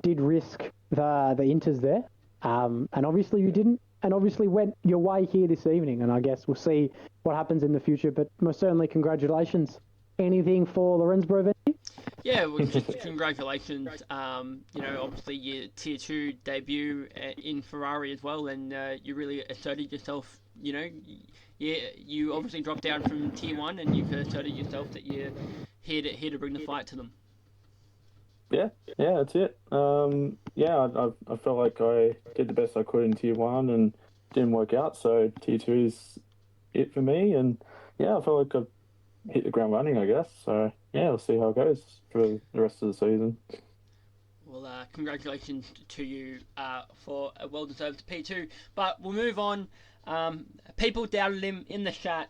did risk the inters there, and obviously you didn't, and obviously went your way here this evening. And I guess we'll see what happens in the future. But most certainly, congratulations. Anything for the Rendsboro venue? Yeah, well, just congratulations. Obviously your Tier 2 debut in Ferrari as well, and you really asserted yourself. You obviously dropped down from Tier 1, and you've asserted yourself that you're here to bring the fight to them. Yeah, that's it. I felt like I did the best I could in Tier 1 and didn't work out, so Tier 2 is it for me. And yeah, I felt like I hit the ground running, I guess. So yeah, we'll see how it goes for the rest of the season. Well, congratulations to you for a well-deserved P2. But we'll move on. People doubted him in the chat.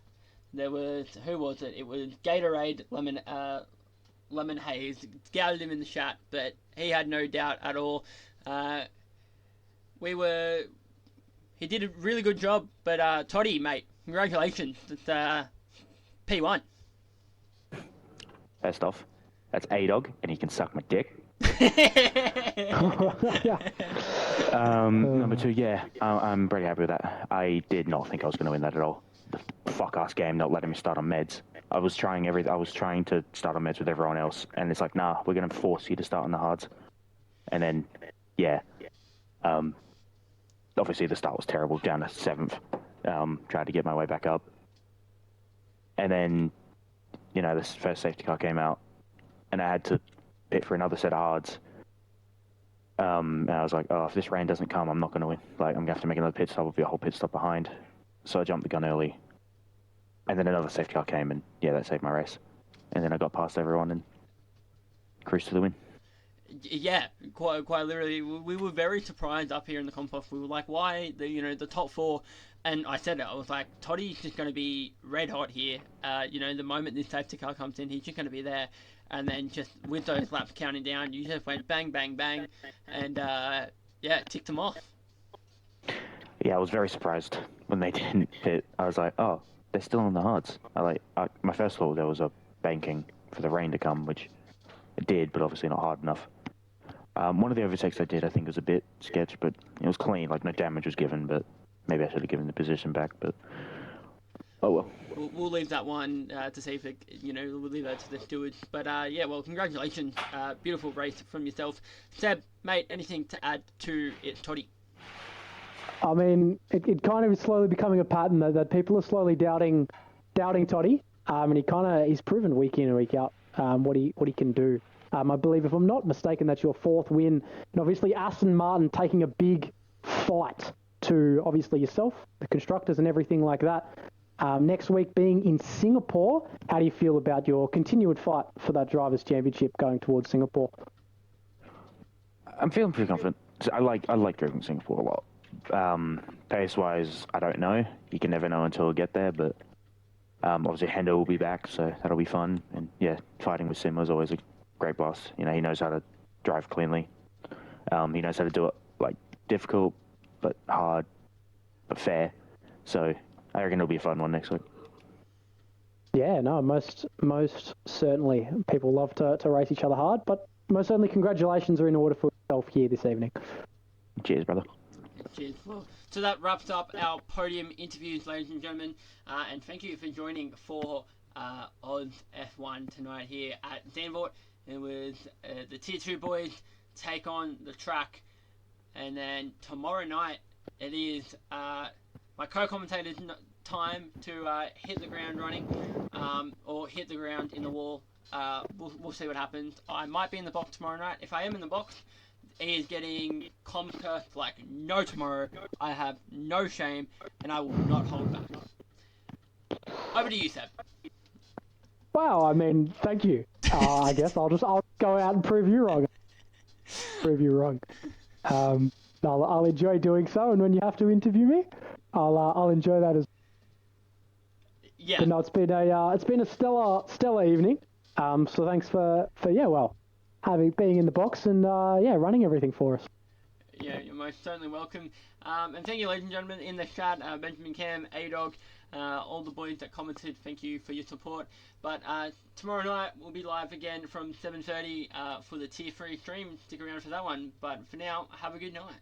Who was it? It was Gatorade Lemon Haze. Doubted him in the chat, but he had no doubt at all. He did a really good job, but Toddy, mate, congratulations. It's P1. First off, that's A-Dog, and he can suck my dick. Number two, I'm pretty happy with that. I did not think I was going to win that at all. The fuck-ass game not letting me start on meds. I was trying to start on meds with everyone else, and it's like, nah, we're going to force you to start on the hards. And then, obviously the start was terrible, down to 7th. Tried to get my way back up. And then, this first safety car came out, and I had to pit for another set of hards. And I was like, oh, if this rain doesn't come, I'm not going to win. Like, I'm going to have to make another pit stop. I'll be a whole pit stop behind. So I jumped the gun early. And then another safety car came, and that saved my race. And then I got past everyone and cruised to the win. Yeah, quite literally. We were very surprised up here in the comp off. We were like, why the top 4? And I said it. I was like, Toddy's just going to be red hot here. The moment this safety car comes in, he's just going to be there. And then just with those laps counting down, you just went bang, bang, bang, and ticked them off. Yeah, I was very surprised when they didn't pit. I was like, oh, they're still on the hards. My first thought there was a banking for the rain to come, which it did, but obviously not hard enough. One of the overtakes I did, I think, was a bit sketch, but it was clean. Like, no damage was given, but maybe I should have given the position back. But oh well. We'll leave that one to see if it, we'll leave that to the stewards. But congratulations, beautiful race from yourself, Seb, mate. Anything to add to it, Toddy? I mean, it kind of is slowly becoming a pattern that people are slowly doubting Toddy, and he's proven week in and week out what he can do. I believe, if I'm not mistaken, that's your 4th win, and obviously Aston Martin taking a big fight to obviously yourself, the constructors, and everything like that. Next week being in Singapore, how do you feel about your continued fight for that Drivers' Championship going towards Singapore? I'm feeling pretty confident. I like driving Singapore a lot. Pace-wise, I don't know. You can never know until we get there, but obviously Hendo will be back, so that'll be fun. And yeah, fighting with Sim was always a great boss. He knows how to drive cleanly. He knows how to do it, like, difficult, but hard, but fair. So I reckon it'll be a fun one next week. Yeah, no, most certainly. People love to race each other hard, but most certainly congratulations are in order for yourself here this evening. Cheers, brother. Cheers. Well, so that wraps up our podium interviews, ladies and gentlemen, and thank you for joining for AUSF1 tonight here at Zandvoort. It was the Tier 2 boys take on the track, and then tomorrow night it is my co-commentator's time to hit the ground running or hit the ground in the wall. We'll see what happens. I might be in the box tomorrow night. If I am in the box, he is getting comms like no tomorrow. I have no shame, and I will not hold back. Over to you, Seb. Wow, I mean, thank you. I guess I'll go out and prove you wrong. I'll enjoy doing so, and when you have to interview me, I'll enjoy that as. Yeah. But no, it's been a stellar evening. So thanks for being in the box and running everything for us. Yeah, you're most certainly welcome. And thank you, ladies and gentlemen, in the chat, Benjamin Cam, A-Dog, all the boys that commented, thank you for your support. But tomorrow night, we'll be live again from 7:30 for the Tier 3 stream. Stick around for that one. But for now, have a good night.